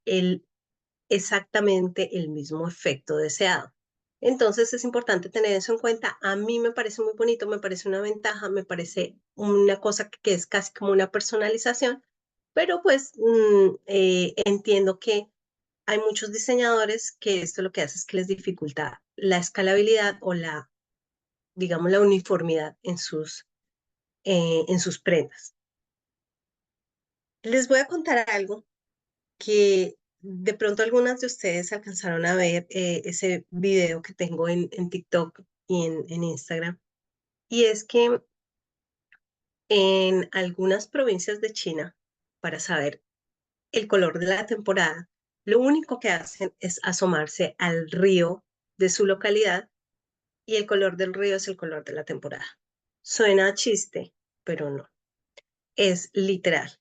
A: exactamente el mismo efecto deseado. Entonces es importante tener eso en cuenta. A mí me parece muy bonito, me parece una ventaja, me parece una cosa que es casi como una personalización, pero pues entiendo que hay muchos diseñadores que esto lo que hace es que les dificulta la escalabilidad o digamos, la uniformidad en sus prendas. Les voy a contar algo que de pronto algunas de ustedes alcanzaron a ver ese video que tengo en TikTok y en Instagram. Y es que en algunas provincias de China, para saber el color de la temporada, lo único que hacen es asomarse al río de su localidad y el color del río es el color de la temporada. Suena a chiste, pero no, es literal.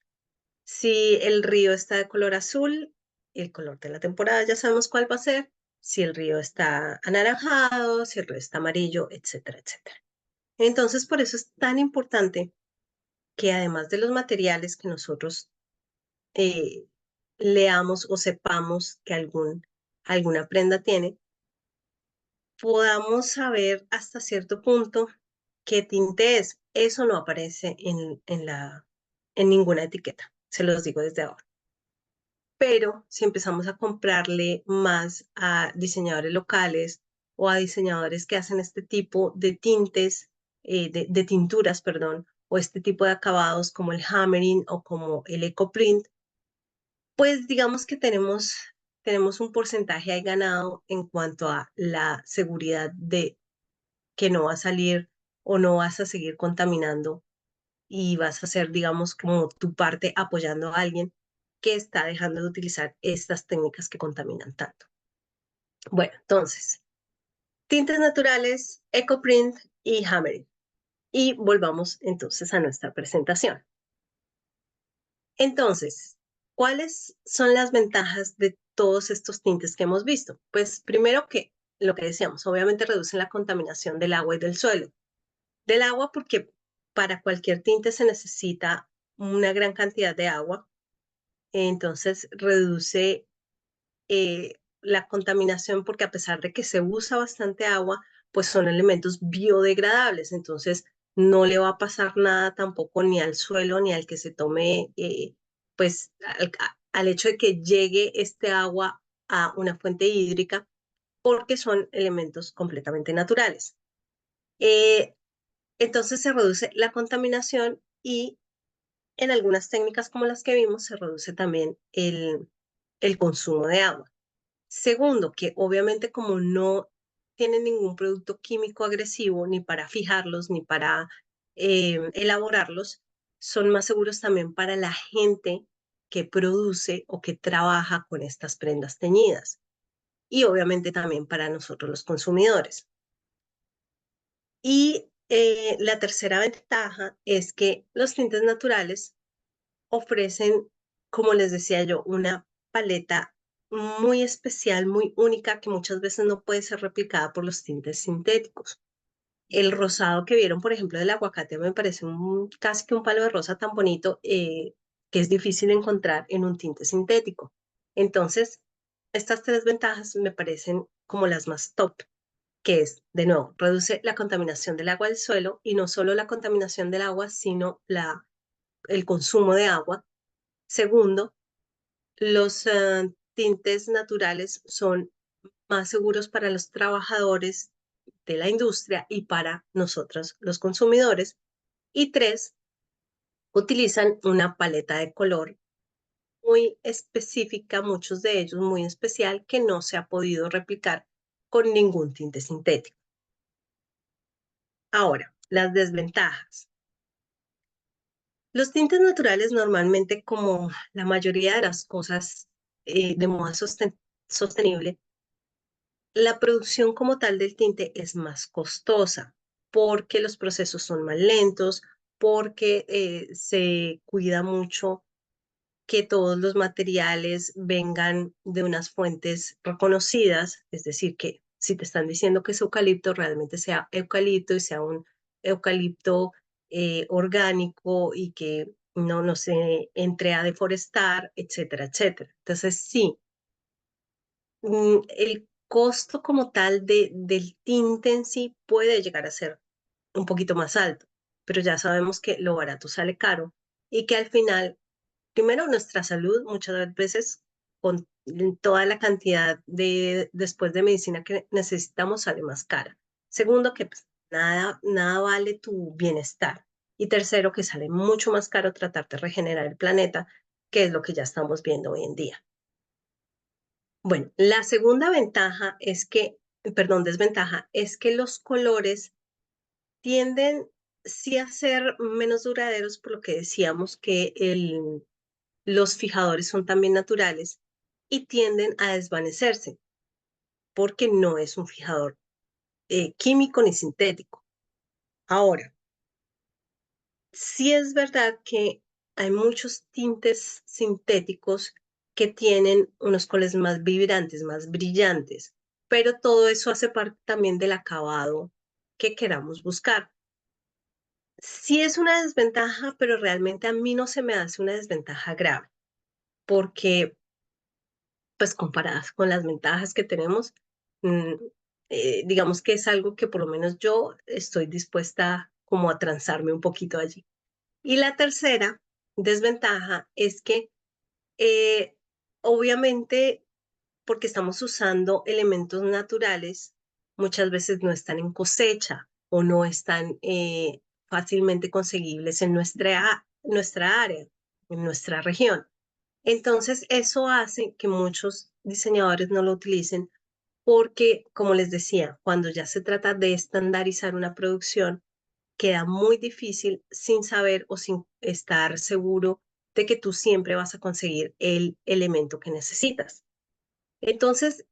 A: Si el río está de color azul, el color de la temporada ya sabemos cuál va a ser. Si el río está anaranjado, si el río está amarillo, etcétera, etcétera. Entonces, por eso es tan importante que además de los materiales que nosotros eh, leamos o sepamos que alguna prenda tiene, podamos saber hasta cierto punto qué tinte es. Eso no aparece en ninguna etiqueta, se los digo desde ahora. Pero si empezamos a comprarle más a diseñadores locales o a diseñadores que hacen este tipo de tintes, de tinturas, perdón, o este tipo de acabados como el hammering o como el eco print, pues digamos que tenemos un porcentaje ahí ganado en cuanto a la seguridad de que no va a salir o no vas a seguir contaminando y vas a hacer, digamos, como tu parte apoyando a alguien que está dejando de utilizar estas técnicas que contaminan tanto. Bueno, entonces, tintes naturales, EcoPrint y Hammering. Y volvamos entonces a nuestra presentación. Entonces, ¿cuáles son las ventajas de todos estos tintes que hemos visto? Pues primero que lo que decíamos, obviamente reducen la contaminación del agua y del suelo. Del agua porque para cualquier tinte se necesita una gran cantidad de agua, entonces reduce la contaminación porque a pesar de que se usa bastante agua, pues son elementos biodegradables, entonces no le va a pasar nada tampoco ni al suelo ni al que se tome, pues al hecho de que llegue este agua a una fuente hídrica, porque son elementos completamente naturales. Eh, entonces se reduce la contaminación y en algunas técnicas como las que vimos se reduce también el consumo de agua. Segundo, que obviamente como no tienen ningún producto químico agresivo ni para fijarlos ni para elaborarlos, son más seguros también para la gente que produce o que trabaja con estas prendas teñidas y obviamente también para nosotros los consumidores. Y la tercera ventaja es que los tintes naturales ofrecen, como les decía yo, una paleta muy especial, muy única, que muchas veces no puede ser replicada por los tintes sintéticos. El rosado que vieron, por ejemplo, del aguacate me parece casi que un palo de rosa tan bonito que es difícil encontrar en un tinte sintético. Entonces, estas tres ventajas me parecen como las más top, que es, de nuevo, reduce la contaminación del agua del suelo y no solo la contaminación del agua, sino el consumo de agua. Segundo, los tintes naturales son más seguros para los trabajadores de la industria y para nosotros los consumidores. Y tres, utilizan una paleta de color muy específica, muchos de ellos muy especial, que no se ha podido replicar con ningún tinte sintético. Ahora, las desventajas. Los tintes naturales normalmente, como la mayoría de las cosas de moda sostenible, la producción como tal del tinte es más costosa porque los procesos son más lentos, porque se cuida mucho que todos los materiales vengan de unas fuentes reconocidas, es decir, que si te están diciendo que es eucalipto, realmente sea eucalipto y sea un eucalipto orgánico y que no se entre a deforestar, etcétera, etcétera. Entonces, sí, el costo como tal del tinte en sí puede llegar a ser un poquito más alto, pero ya sabemos que lo barato sale caro y que al final, primero, nuestra salud muchas veces con toda la cantidad de después de medicina que necesitamos sale más cara. Segundo, que pues, nada vale tu bienestar. Y tercero, que sale mucho más caro tratar de regenerar el planeta, que es lo que ya estamos viendo hoy en día. Bueno, la segunda ventaja es que, perdón, desventaja, es que los colores tienden sí a ser menos duraderos, por lo que decíamos que los fijadores son también naturales y tienden a desvanecerse porque no es un fijador químico ni sintético. Ahora, sí es verdad que hay muchos tintes sintéticos que tienen unos colores más vibrantes, más brillantes, pero todo eso hace parte también del acabado que queramos buscar. Sí es una desventaja, pero realmente a mí no se me hace una desventaja grave, porque pues comparadas con las ventajas que tenemos, mm, digamos que es algo que por lo menos yo estoy dispuesta como a transarme un poquito allí. Y la tercera desventaja es que eh, obviamente porque estamos usando elementos naturales, muchas veces no están en cosecha o no están fácilmente conseguibles en nuestra área, en nuestra región. Entonces, eso hace que muchos diseñadores no lo utilicen porque, como les decía, cuando ya se trata de estandarizar una producción, queda muy difícil sin saber o sin estar seguro de que tú siempre vas a conseguir el elemento que necesitas. Entonces,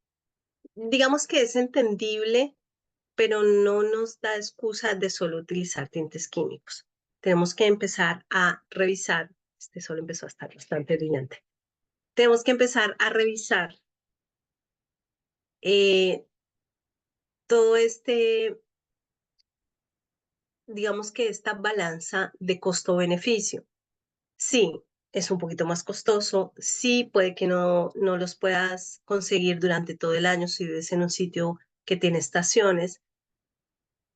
A: digamos que es entendible, pero no nos da excusa de solo utilizar tintes químicos. Tenemos que empezar a revisar, este sol empezó a estar bastante brillante, tenemos que empezar a revisar eh, todo digamos que esta balanza de costo-beneficio. Sí, es un poquito más costoso, sí puede que no los puedas conseguir durante todo el año si vives en un sitio que tiene estaciones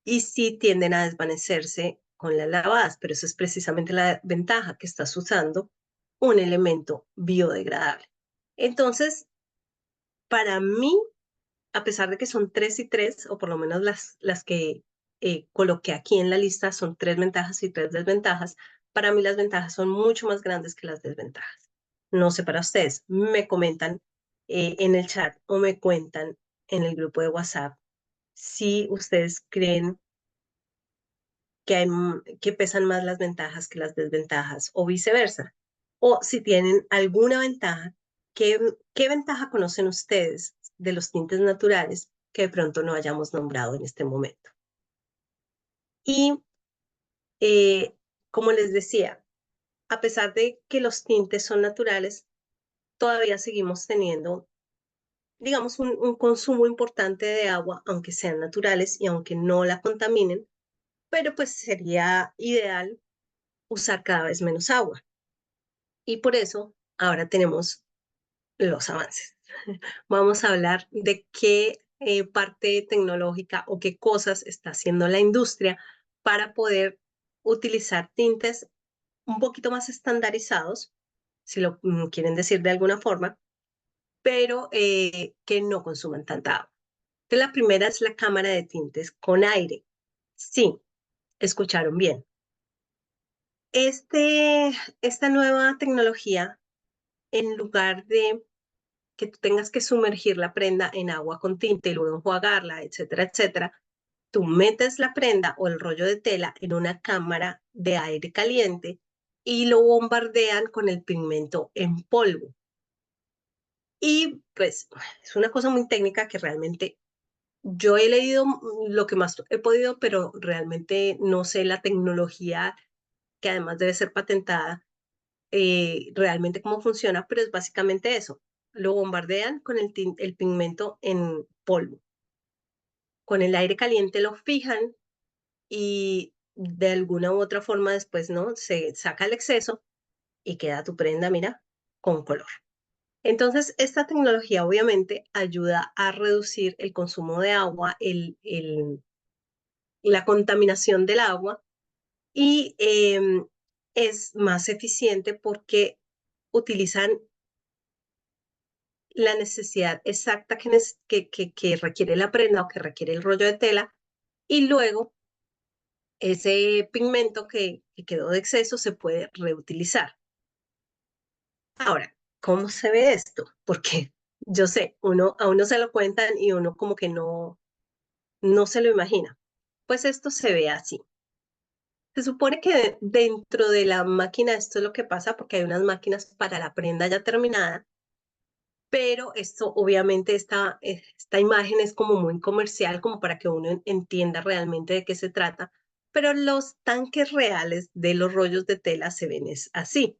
A: y sí tienden a desvanecerse con las lavadas, pero eso es precisamente la ventaja que estás usando un elemento biodegradable. Entonces, para mí, a pesar de que son tres y tres, o por lo menos las que coloqué aquí en la lista son tres ventajas y tres desventajas, para mí las ventajas son mucho más grandes que las desventajas. No sé para ustedes, me comentan en el chat o me cuentan en el grupo de WhatsApp si ustedes creen que pesan más las ventajas que las desventajas o viceversa. O si tienen alguna ventaja, ¿qué ventaja conocen ustedes de los tintes naturales que de pronto no hayamos nombrado en este momento? Y eh, como les decía, a pesar de que los tintes son naturales, todavía seguimos teniendo, digamos, un consumo importante de agua, aunque sean naturales y aunque no la contaminen, pero pues sería ideal usar cada vez menos agua. Y por eso ahora tenemos los avances. Vamos a hablar de qué parte tecnológica o qué cosas está haciendo la industria para poder utilizar tintes un poquito más estandarizados, si lo quieren decir de alguna forma, pero que no consuman tanta agua. Entonces, la primera es la cámara de tintes con aire. Sí, escucharon bien. Esta nueva tecnología, en lugar de que tú tengas que sumergir la prenda en agua con tinte y luego enjuagarla, etcétera, etcétera, tú metes la prenda o el rollo de tela en una cámara de aire caliente y lo bombardean con el pigmento en polvo. Y pues es una cosa muy técnica que realmente yo he leído lo que más he podido, pero realmente no sé la tecnología que además debe ser patentada realmente cómo funciona, pero es básicamente eso. Lo bombardean con el pigmento en polvo. Con el aire caliente lo fijan y de alguna u otra forma después, ¿no? Se saca el exceso y queda tu prenda, mira, con color. Entonces, esta tecnología obviamente ayuda a reducir el consumo de agua, la contaminación del agua y es más eficiente porque utilizan la necesidad exacta que requiere la prenda o que requiere el rollo de tela y luego ese pigmento que quedó de exceso se puede reutilizar. Ahora, ¿cómo se ve esto? Porque yo sé, a uno se lo cuentan y uno como que no se lo imagina. Pues esto se ve así. Se supone que dentro de la máquina esto es lo que pasa porque hay unas máquinas para la prenda ya terminada, pero esto obviamente esta imagen es como muy comercial como para que uno entienda realmente de qué se trata, pero los tanques reales de los rollos de tela se ven es así,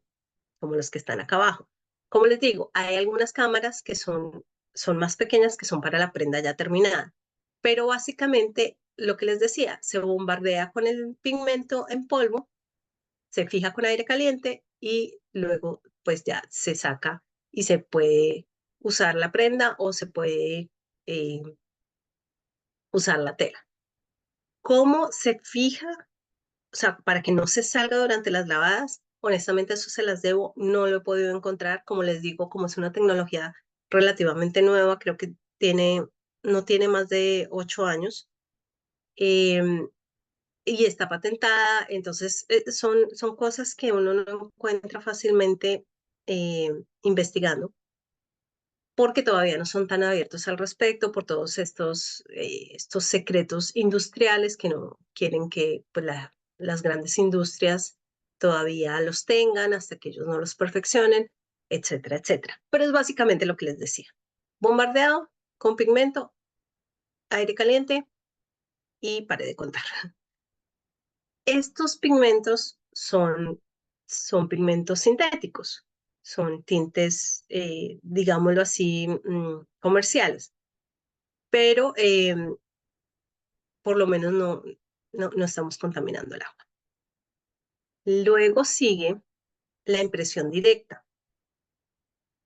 A: como los que están acá abajo. Como les digo, hay algunas cámaras que son más pequeñas que son para la prenda ya terminada, pero básicamente lo que les decía, se bombardea con el pigmento en polvo, se fija con aire caliente y luego pues ya se saca y se puede usar la prenda o se puede eh, usar la tela. ¿Cómo se fija? O sea, para que no se salga durante las lavadas, honestamente eso se las debo, no lo he podido encontrar, como les digo, como es una tecnología relativamente nueva, creo que no tiene más de 8 años eh, y está patentada, entonces son cosas que uno no encuentra fácilmente investigando porque todavía no son tan abiertos al respecto por todos estos secretos industriales que no quieren que pues, las grandes industrias todavía los tengan hasta que ellos no los perfeccionen, etcétera, etcétera. Pero es básicamente lo que les decía. Bombardeado con pigmento, aire caliente y paré de contar. Estos pigmentos son pigmentos sintéticos, son tintes, digámoslo así, comerciales, pero por lo menos no estamos contaminando el agua. Luego sigue la impresión directa,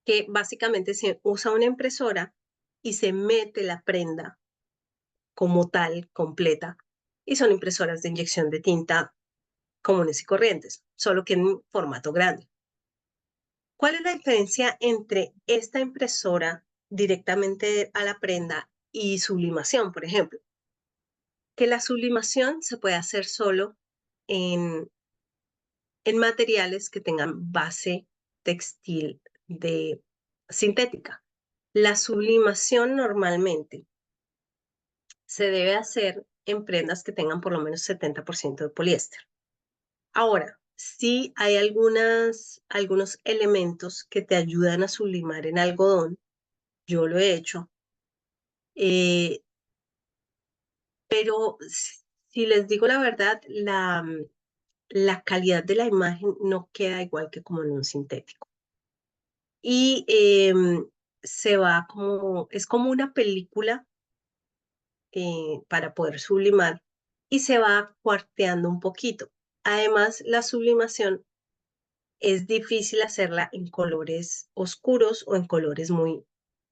A: que básicamente se usa una impresora y se mete la prenda como tal, completa, y son impresoras de inyección de tinta comunes y corrientes, solo que en formato grande. ¿Cuál es la diferencia entre esta impresora directamente a la prenda y sublimación, por ejemplo? Que la sublimación se puede hacer solo en, en materiales que tengan base textil de sintética. La sublimación normalmente se debe hacer en prendas que tengan por lo menos 70% de poliéster. Ahora, sí hay algunos elementos que te ayudan a sublimar en algodón. Yo lo he hecho. Pero si les digo la verdad, la calidad de la imagen no queda igual que como en un sintético. Y es como una película para poder sublimar y se va cuarteando un poquito. Además, la sublimación es difícil hacerla en colores oscuros o en colores muy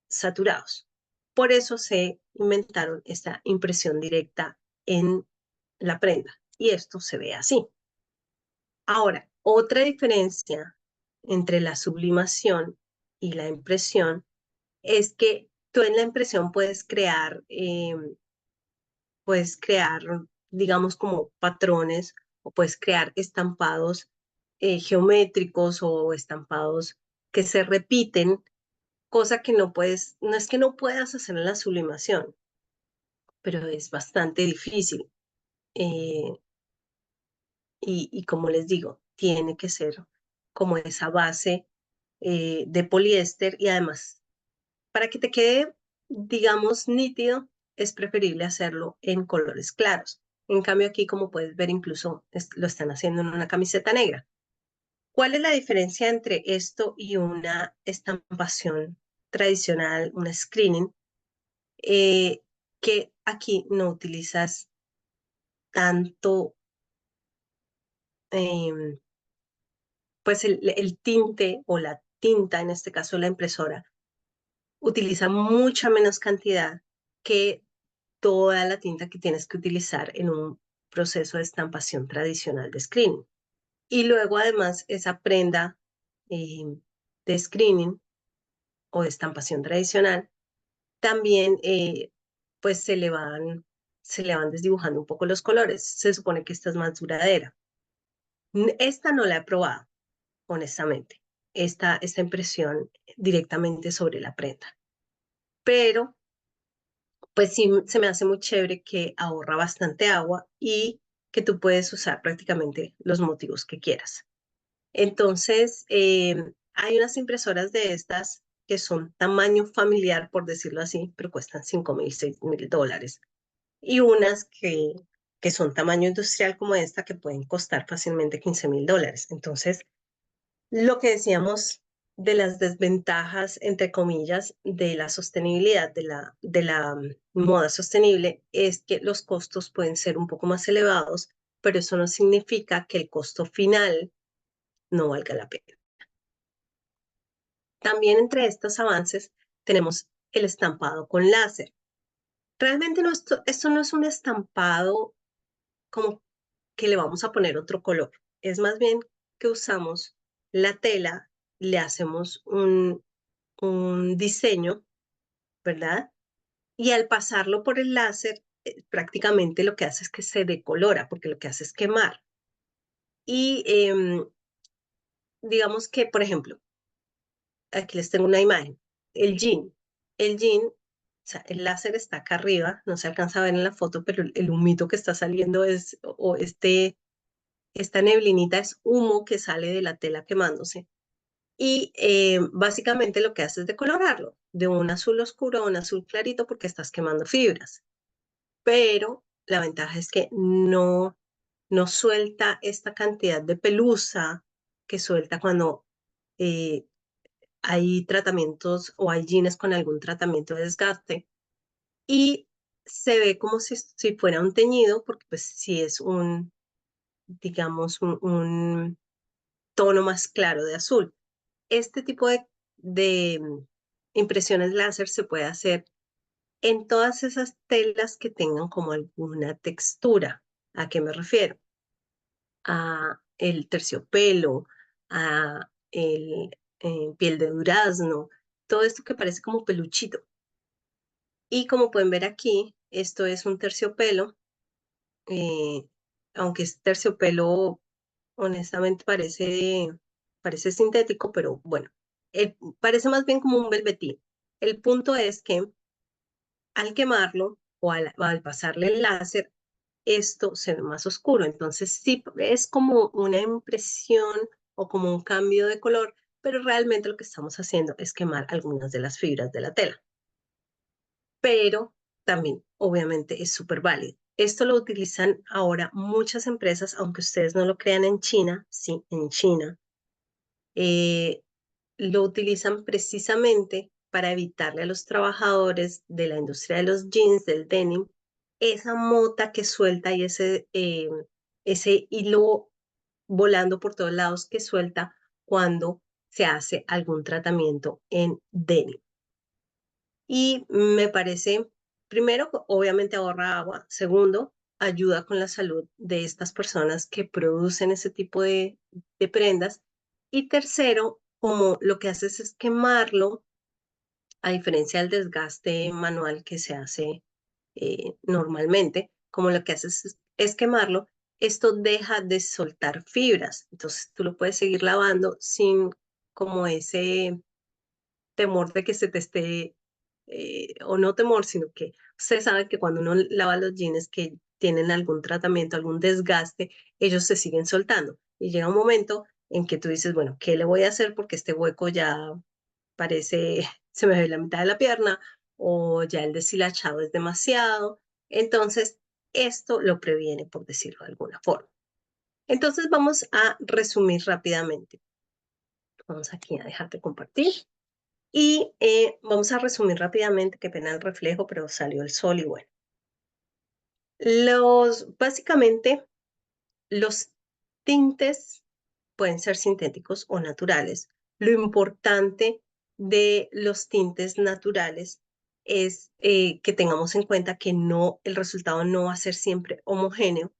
A: saturados. Por eso se inventaron esta impresión directa en la prenda y esto se ve así. Ahora, otra diferencia entre la sublimación y la impresión es que tú en la impresión puedes crear, digamos, como patrones o puedes crear estampados geométricos o estampados que se repiten, cosa que no es que no puedas hacer en la sublimación, pero es bastante difícil. Eh, y como les digo, tiene que ser como esa base de poliéster y además, para que te quede, digamos, nítido, es preferible hacerlo en colores claros. En cambio aquí, como puedes ver, incluso lo están haciendo en una camiseta negra. ¿Cuál es la diferencia entre esto y una estampación tradicional, un screening? Eh, que aquí no utilizas tanto, em, pues el tinte o la tinta, en este caso la impresora, utiliza mucha menos cantidad que toda la tinta que tienes que utilizar en un proceso de estampación tradicional de screening. Y luego además esa prenda de screening o de estampación tradicional también pues se le van desdibujando un poco los colores. Se supone que esta es más duradera. Esta no la he probado, honestamente, esta impresión directamente sobre la prenda. Pero pues sí se me hace muy chévere que ahorra bastante agua y que tú puedes usar prácticamente los motivos que quieras. Entonces, hay unas impresoras de estas que son tamaño familiar, por decirlo así, pero cuestan $5,000, $6,000. Y unas que son tamaño industrial como esta, que pueden costar fácilmente $15,000. Entonces, lo que decíamos de las desventajas, entre comillas, de la sostenibilidad, de la moda sostenible, es que los costos pueden ser un poco más elevados, pero eso no significa que el costo final no valga la pena. También entre estos avances tenemos el estampado con láser. Realmente no, esto no es un estampado como que le vamos a poner otro color. Es más bien que usamos la tela, le hacemos un diseño, ¿verdad? Y al pasarlo por el láser, prácticamente lo que hace es que se decolora, porque lo que hace es quemar. Y digamos que, por ejemplo, aquí les tengo una imagen. El jean. El jean, o sea, el láser está acá arriba, no se alcanza a ver en la foto, pero el humito que está saliendo es, o esta neblinita es humo que sale de la tela quemándose. Y básicamente lo que hace es decolorarlo de un azul oscuro a un azul clarito porque estás quemando fibras. Pero la ventaja es que no suelta esta cantidad de pelusa que suelta cuando eh, hay tratamientos o hay jeans con algún tratamiento de desgaste y se ve como si fuera un teñido, porque pues si es digamos, un tono más claro de azul. Este tipo de impresiones láser se puede hacer en todas esas telas que tengan como alguna textura. ¿A qué me refiero? A el terciopelo, a el piel de durazno, todo esto que parece como peluchito. Y como pueden ver aquí, esto es un terciopelo, eh, aunque es terciopelo, honestamente parece sintético, pero bueno, parece más bien como un velvetín. El punto es que al quemarlo o al pasarle el láser, esto se ve más oscuro. Entonces sí es como una impresión o como un cambio de color, pero realmente lo que estamos haciendo es quemar algunas de las fibras de la tela. Pero también, obviamente, es súper válido. Esto lo utilizan ahora muchas empresas, aunque ustedes no lo crean en China, sí, en China. Eh, lo utilizan precisamente para evitarle a los trabajadores de la industria de los jeans, del denim, esa mota que suelta y ese hilo volando por todos lados que suelta cuando se hace algún tratamiento en denim. Y me parece, primero, obviamente ahorra agua. Segundo, ayuda con la salud de estas personas que producen ese tipo de prendas. Y tercero, como lo que haces es quemarlo, a diferencia del desgaste manual que se hace normalmente, como lo que haces es quemarlo, esto deja de soltar fibras. Entonces tú lo puedes seguir lavando sin como ese temor de que se te esté, o no temor, sino que ustedes saben que cuando uno lava los jeans que tienen algún tratamiento, algún desgaste, ellos se siguen soltando. Y llega un momento en que tú dices, bueno, ¿qué le voy a hacer? Porque este hueco ya parece, se me ve la mitad de la pierna, o ya el deshilachado es demasiado. Entonces, esto lo previene, por decirlo de alguna forma. Entonces, vamos a resumir rápidamente. Vamos aquí a dejar de compartir. Y vamos a resumir rápidamente, qué pena el reflejo, pero salió el sol y bueno. Básicamente, los tintes pueden ser sintéticos o naturales. Lo importante de los tintes naturales es que tengamos en cuenta que el resultado no va a ser siempre homogéneo,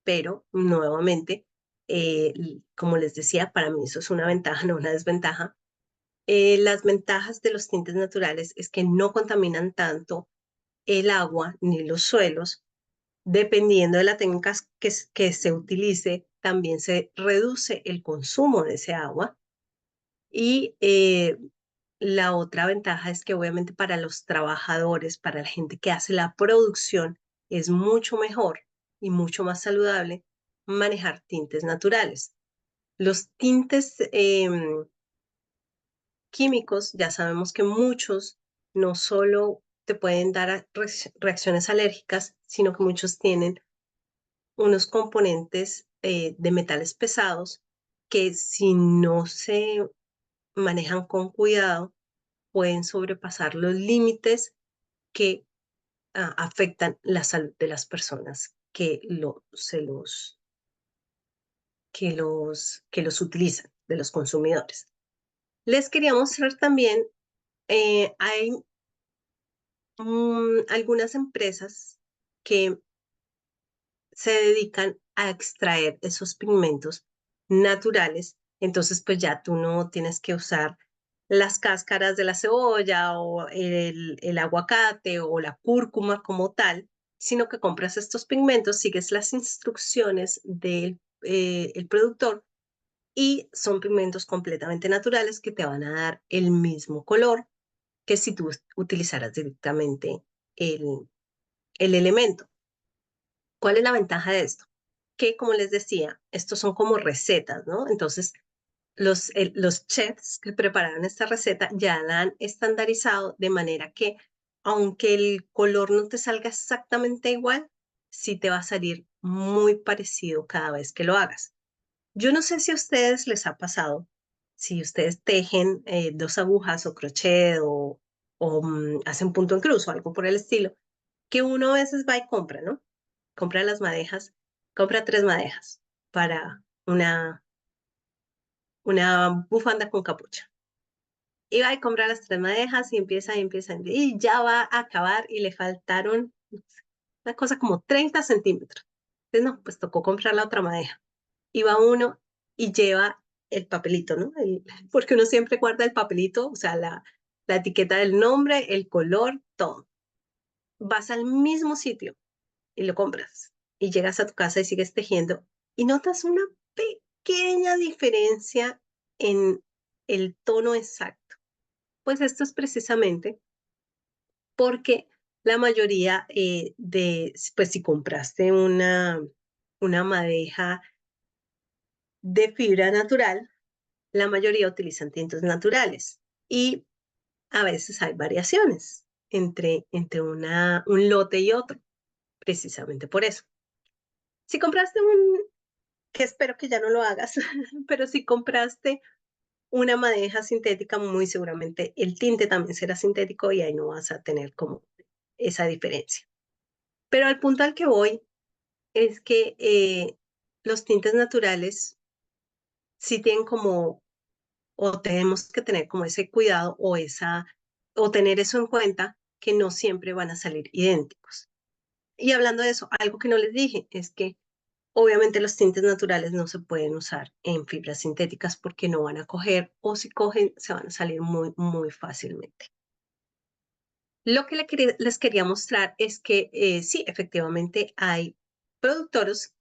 A: pero nuevamente, como les decía, para mí eso es una ventaja, no una desventaja. Las ventajas de los tintes naturales es que no contaminan tanto el agua ni los suelos. Dependiendo de la técnica que se utilice, también se reduce el consumo de ese agua. Y la otra ventaja es que obviamente para los trabajadores, para la gente que hace la producción, es mucho mejor y mucho más saludable manejar tintes naturales. Los tintes químicos, ya sabemos que muchos no solo te pueden dar reacciones alérgicas, sino que muchos tienen unos componentes de metales pesados que si no se manejan con cuidado pueden sobrepasar los límites que afectan la salud de las personas que los utilizan, de los consumidores. Les quería mostrar también, hay algunas empresas que se dedican a extraer esos pigmentos naturales, entonces pues ya tú no tienes que usar las cáscaras de la cebolla o el aguacate o la cúrcuma como tal, sino que compras estos pigmentos, sigues las instrucciones del el productor y son pigmentos completamente naturales que te van a dar el mismo color que si tú utilizaras directamente el elemento. ¿Cuál es la ventaja de esto? Que, como les decía, estos son como recetas, ¿no? Entonces, los chefs que prepararon esta receta ya la han estandarizado de manera que, aunque el color no te salga exactamente igual, sí te va a salir muy parecido cada vez que lo hagas. Yo no sé si a ustedes les ha pasado, si ustedes tejen dos agujas o crochet o hacen punto en cruz o algo por el estilo, que uno a veces va y compra, ¿no? Compra las madejas, compra 3 madejas para una bufanda con capucha. Y va y compra las 3 madejas y empieza, y ya va a acabar y le faltaron una cosa como 30 centímetros. Entonces, no, pues tocó comprar la otra madeja. Y va uno y lleva el papelito, ¿no? Porque uno siempre guarda el papelito, o sea, la etiqueta del nombre, el color, todo. Vas al mismo sitio y lo compras. Y llegas a tu casa y sigues tejiendo y notas una pequeña diferencia en el tono exacto. Pues esto es precisamente porque la mayoría pues si compraste una madeja de fibra natural, la mayoría utilizan tintes naturales y a veces hay variaciones entre un lote y otro, precisamente por eso. Si compraste que espero que ya no lo hagas, pero si compraste una madeja sintética, muy seguramente el tinte también será sintético y ahí no vas a tener como esa diferencia. Pero al punto al que voy es que los tintes naturales sí tienen como, o tenemos que tener como ese cuidado o tener eso en cuenta, que no siempre van a salir idénticos. Y hablando de eso, algo que no les dije es que obviamente los tintes naturales no se pueden usar en fibras sintéticas porque no van a coger o si cogen se van a salir muy, muy fácilmente. Lo que les quería mostrar es que sí, efectivamente hay productores,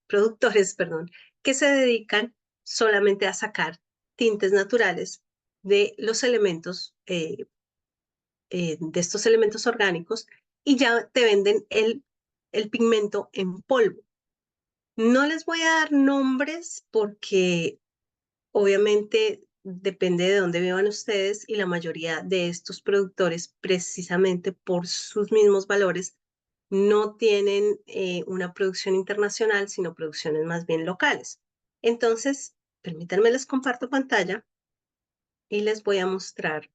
A: perdón, que se dedican solamente a sacar tintes naturales de los elementos, de estos elementos orgánicos y ya te venden el pigmento en polvo. No les voy a dar nombres porque obviamente depende de dónde vivan ustedes y la mayoría de estos productores, precisamente por sus mismos valores, no tienen una producción internacional, sino producciones más bien locales. Entonces, permítanme les comparto pantalla y les voy a mostrar,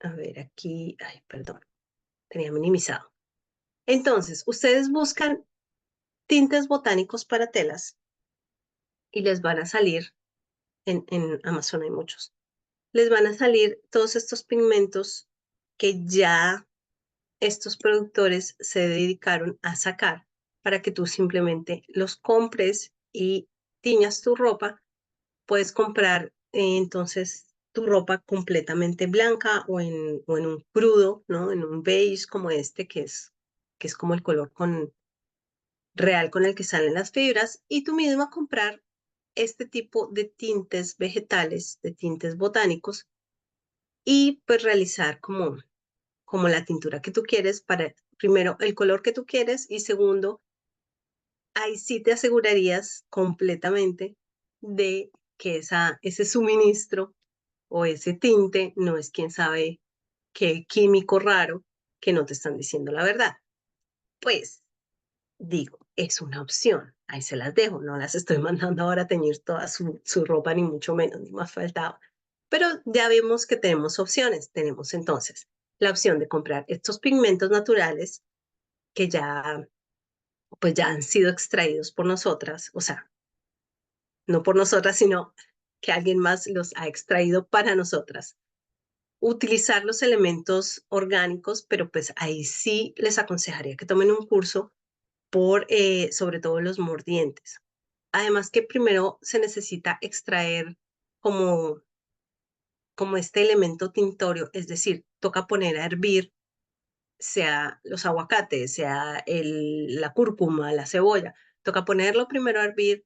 A: a ver aquí, ay, perdón, tenía minimizado. Entonces, ustedes buscan tintes botánicos para telas y les van a salir, en Amazon hay muchos, les van a salir todos estos pigmentos que ya estos productores se dedicaron a sacar para que tú simplemente los compres y tiñas tu ropa. Puedes comprar entonces tu ropa completamente blanca o en un crudo, ¿no? En un beige como este, que es como el color real con el que salen las fibras, y tú misma comprar este tipo de tintes vegetales, de tintes botánicos, y pues realizar como la tintura que tú quieres para, primero, el color que tú quieres y segundo, ahí sí te asegurarías completamente de que ese suministro o ese tinte no es quién sabe qué químico raro que no te están diciendo la verdad. Pues digo, es una opción. Ahí se las dejo. No las estoy mandando ahora a teñir toda su ropa, ni mucho menos, ni más faltaba. Pero ya vemos que tenemos opciones. Tenemos entonces la opción de comprar estos pigmentos naturales que ya, pues ya han sido extraídos por nosotras, o sea, no por nosotras, sino que alguien más los ha extraído para nosotras. Utilizar los elementos orgánicos, pero pues ahí sí les aconsejaría que tomen un curso por sobre todo los mordientes. Además que primero se necesita extraer como, como este elemento tintorio, es decir, toca poner a hervir, sea los aguacates, sea la cúrcuma, la cebolla, toca ponerlo primero a hervir,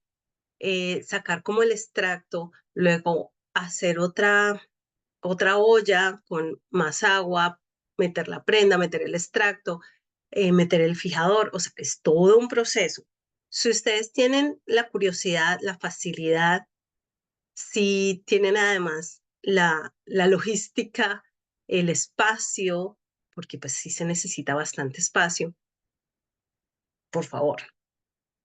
A: sacar como el extracto, luego hacer otra olla con más agua, meter la prenda, meter el extracto, meter el fijador, o sea, es todo un proceso. Si ustedes tienen la curiosidad, la facilidad, si tienen además la logística, el espacio, porque pues sí se necesita bastante espacio, por favor,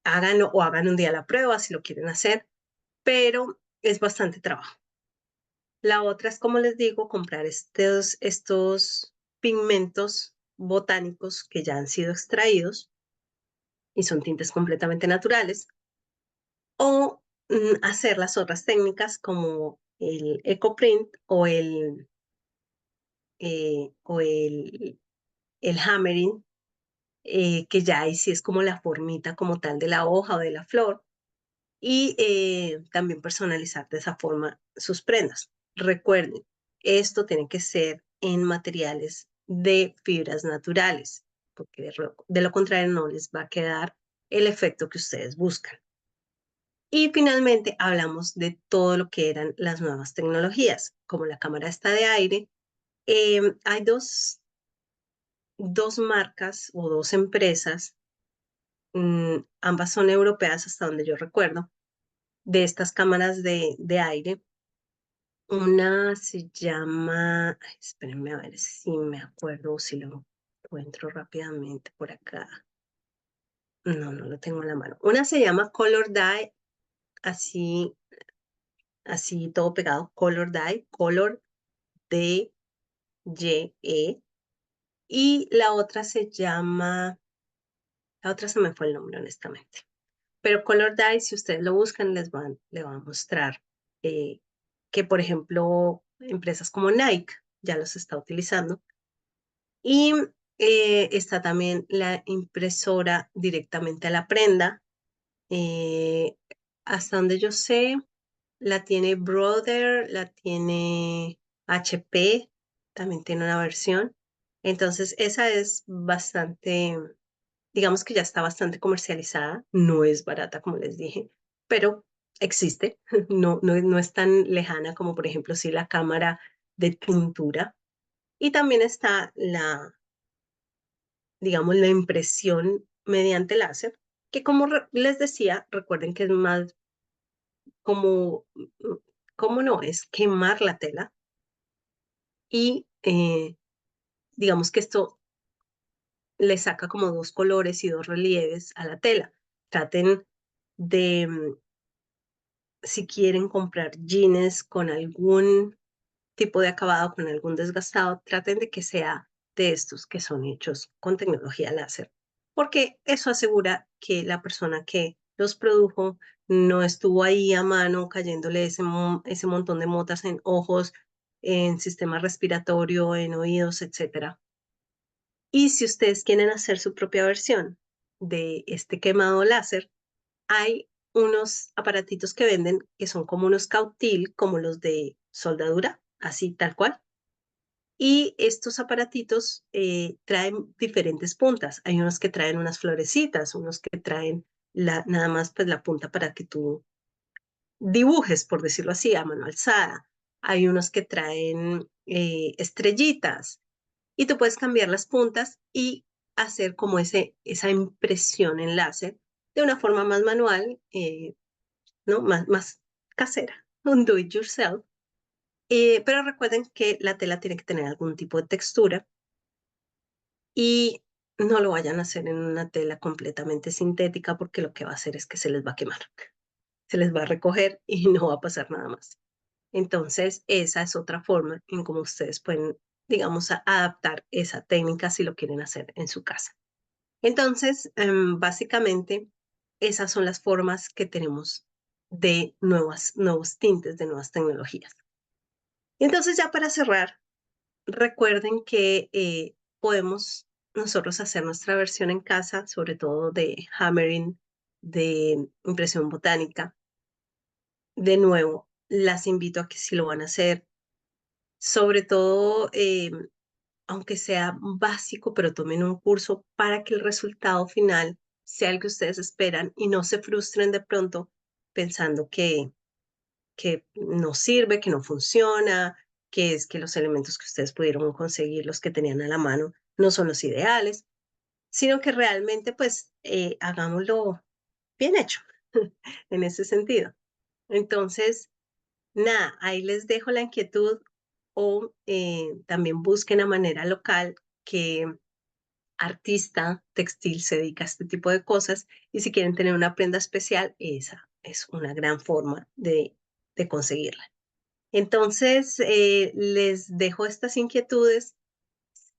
A: háganlo o hagan un día la prueba si lo quieren hacer, pero es bastante trabajo. La otra es, como les digo, comprar estos pigmentos botánicos que ya han sido extraídos y son tintes completamente naturales, o hacer las otras técnicas como el ecoprint o el hammering, que ya ahí sí es como la formita como tal de la hoja o de la flor, y también personalizar de esa forma sus prendas. Recuerden, esto tiene que ser en materiales de fibras naturales, porque de lo contrario no les va a quedar el efecto que ustedes buscan. Y finalmente hablamos de todo lo que eran las nuevas tecnologías, como la cámara esta de aire. Hay dos marcas o dos empresas, ambas son europeas hasta donde yo recuerdo, de estas cámaras de aire. Una se llama, ay, espérenme a ver si me acuerdo o si lo encuentro rápidamente por acá. No, no lo tengo en la mano. Una se llama Color Dye, así, así todo pegado, Color Dye, Color D-Y-E. Y la otra se me fue el nombre, honestamente. Pero Color Dye, si ustedes lo buscan, le va a mostrar eh, que, por ejemplo, empresas como Nike ya los está utilizando. Y está también la impresora directamente a la prenda. Eh, hasta donde yo sé, la tiene Brother, la tiene HP, también tiene una versión. Entonces, esa es bastante, digamos que ya está bastante comercializada. No es barata, como les dije, pero existe. No es tan lejana como, por ejemplo, si la cámara de tintura. Y también está digamos, la impresión mediante láser, que como les decía, recuerden que es más como, ¿cómo no? Es quemar la tela y digamos que esto le saca como dos colores y dos relieves a la tela. Traten de, si quieren comprar jeans con algún tipo de acabado, con algún desgastado, traten de que sea de estos que son hechos con tecnología láser, porque eso asegura que la persona que los produjo no estuvo ahí a mano cayéndole ese montón de motas en ojos, en sistema respiratorio, en oídos, etcétera. Y si ustedes quieren hacer su propia versión de este quemado láser, hay unos aparatitos que venden que son como unos cautil, como los de soldadura, así tal cual. Y estos aparatitos traen diferentes puntas. Hay unos que traen unas florecitas, unos que traen nada más pues la punta para que tú dibujes, por decirlo así, a mano alzada. Hay unos que traen estrellitas y tú puedes cambiar las puntas y hacer como esa impresión en láser de una forma más manual, ¿no? Más casera, un do it yourself. Pero recuerden que la tela tiene que tener algún tipo de textura y no lo vayan a hacer en una tela completamente sintética porque lo que va a hacer es que se les va a quemar, se les va a recoger y no va a pasar nada más. Entonces, esa es otra forma en cómo ustedes pueden, digamos, adaptar esa técnica si lo quieren hacer en su casa. Entonces, básicamente, esas son las formas que tenemos de nuevos tintes, de nuevas tecnologías. Entonces, ya para cerrar, recuerden que podemos nosotros hacer nuestra versión en casa, sobre todo de hammering, de impresión botánica. De nuevo, las invito a que si lo van a hacer, sobre todo, aunque sea básico, pero tomen un curso para que el resultado final sea el que ustedes esperan y no se frustren de pronto pensando que no sirve, que no funciona, que es que los elementos que ustedes pudieron conseguir, los que tenían a la mano, no son los ideales, sino que realmente pues hagámoslo bien hecho en ese sentido. Entonces, nada, ahí les dejo la inquietud o también busquen a manera local que artista textil se dedica a este tipo de cosas y si quieren tener una prenda especial, esa es una gran forma de conseguirla. Entonces, les dejo estas inquietudes.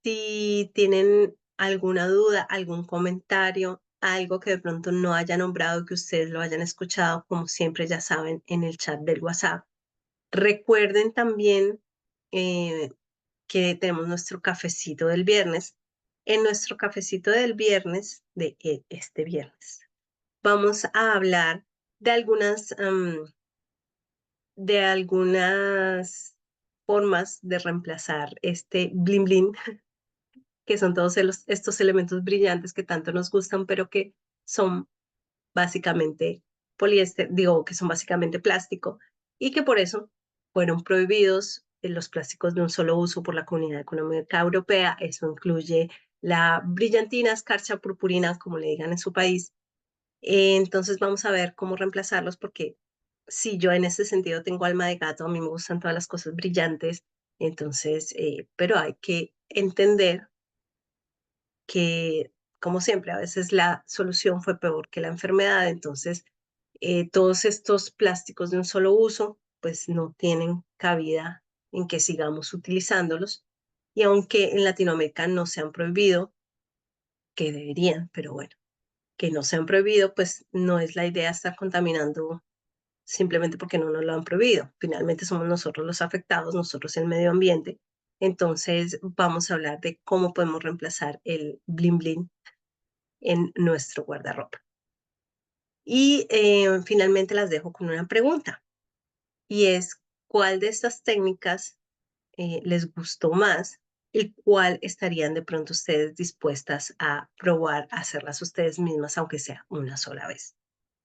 A: Si tienen alguna duda, algún comentario, algo que de pronto no haya nombrado, que ustedes lo hayan escuchado, como siempre ya saben, en el chat del WhatsApp. Recuerden también que tenemos nuestro cafecito del viernes. En nuestro cafecito del viernes, de este viernes, vamos a hablar de algunas formas de reemplazar este bling bling, que son todos estos elementos brillantes que tanto nos gustan, pero que son básicamente poliéster, digo, que son básicamente plástico y que por eso fueron prohibidos los plásticos de un solo uso por la Comunidad Económica Europea. Eso incluye la brillantina, escarcha, purpurina, como le digan en su país. Entonces vamos a ver cómo reemplazarlos porque si yo en ese sentido tengo alma de gato, a mí me gustan todas las cosas brillantes, entonces, pero hay que entender que, como siempre, a veces la solución fue peor que la enfermedad, entonces todos estos plásticos de un solo uso, pues no tienen cabida en que sigamos utilizándolos. Y aunque en Latinoamérica no se han prohibido, que deberían, pero bueno, que no se han prohibido, pues no es la idea estar contaminando simplemente porque no nos lo han prohibido. Finalmente somos nosotros los afectados, nosotros el medio ambiente. Entonces vamos a hablar de cómo podemos reemplazar el bling bling en nuestro guardarropa. Y finalmente las dejo con una pregunta y es, ¿cuál de estas técnicas les gustó más y cuál estarían de pronto ustedes dispuestas a probar a hacerlas ustedes mismas, aunque sea una sola vez?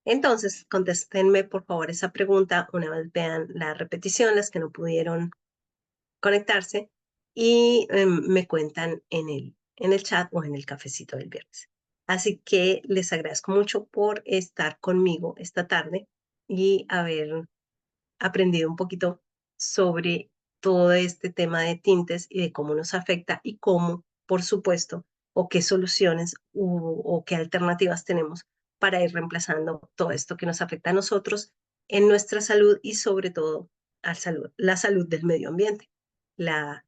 A: Entonces, contéstenme por favor esa pregunta una vez vean la repetición, las que no pudieron conectarse, y me cuentan en el chat o en el cafecito del viernes. Así que les agradezco mucho por estar conmigo esta tarde y haber aprendido un poquito sobre todo este tema de tintes y de cómo nos afecta y cómo, por supuesto, o qué soluciones o qué alternativas tenemos para ir reemplazando todo esto que nos afecta a nosotros en nuestra salud y sobre todo la salud del medio ambiente, la,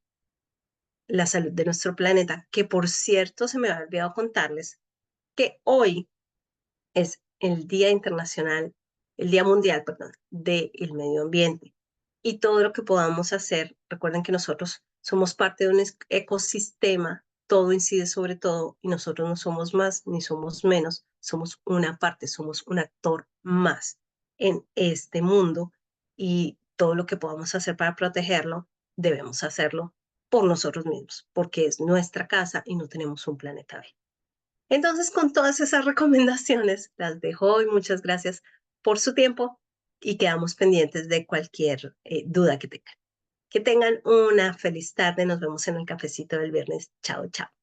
A: la salud de nuestro planeta, que por cierto se me había olvidado contarles que hoy es el Día Internacional, el Día Mundial, perdón, del Medio Ambiente. Y todo lo que podamos hacer, recuerden que nosotros somos parte de un ecosistema, todo incide sobre todo y nosotros no somos más ni somos menos, somos una parte, somos un actor más en este mundo y todo lo que podamos hacer para protegerlo, debemos hacerlo por nosotros mismos, porque es nuestra casa y no tenemos un planeta B. Entonces, con todas esas recomendaciones, las dejo hoy. Muchas gracias por su tiempo y quedamos pendientes de cualquier duda que tengan. Que tengan una feliz tarde. Nos vemos en el cafecito del viernes. Chao, chao.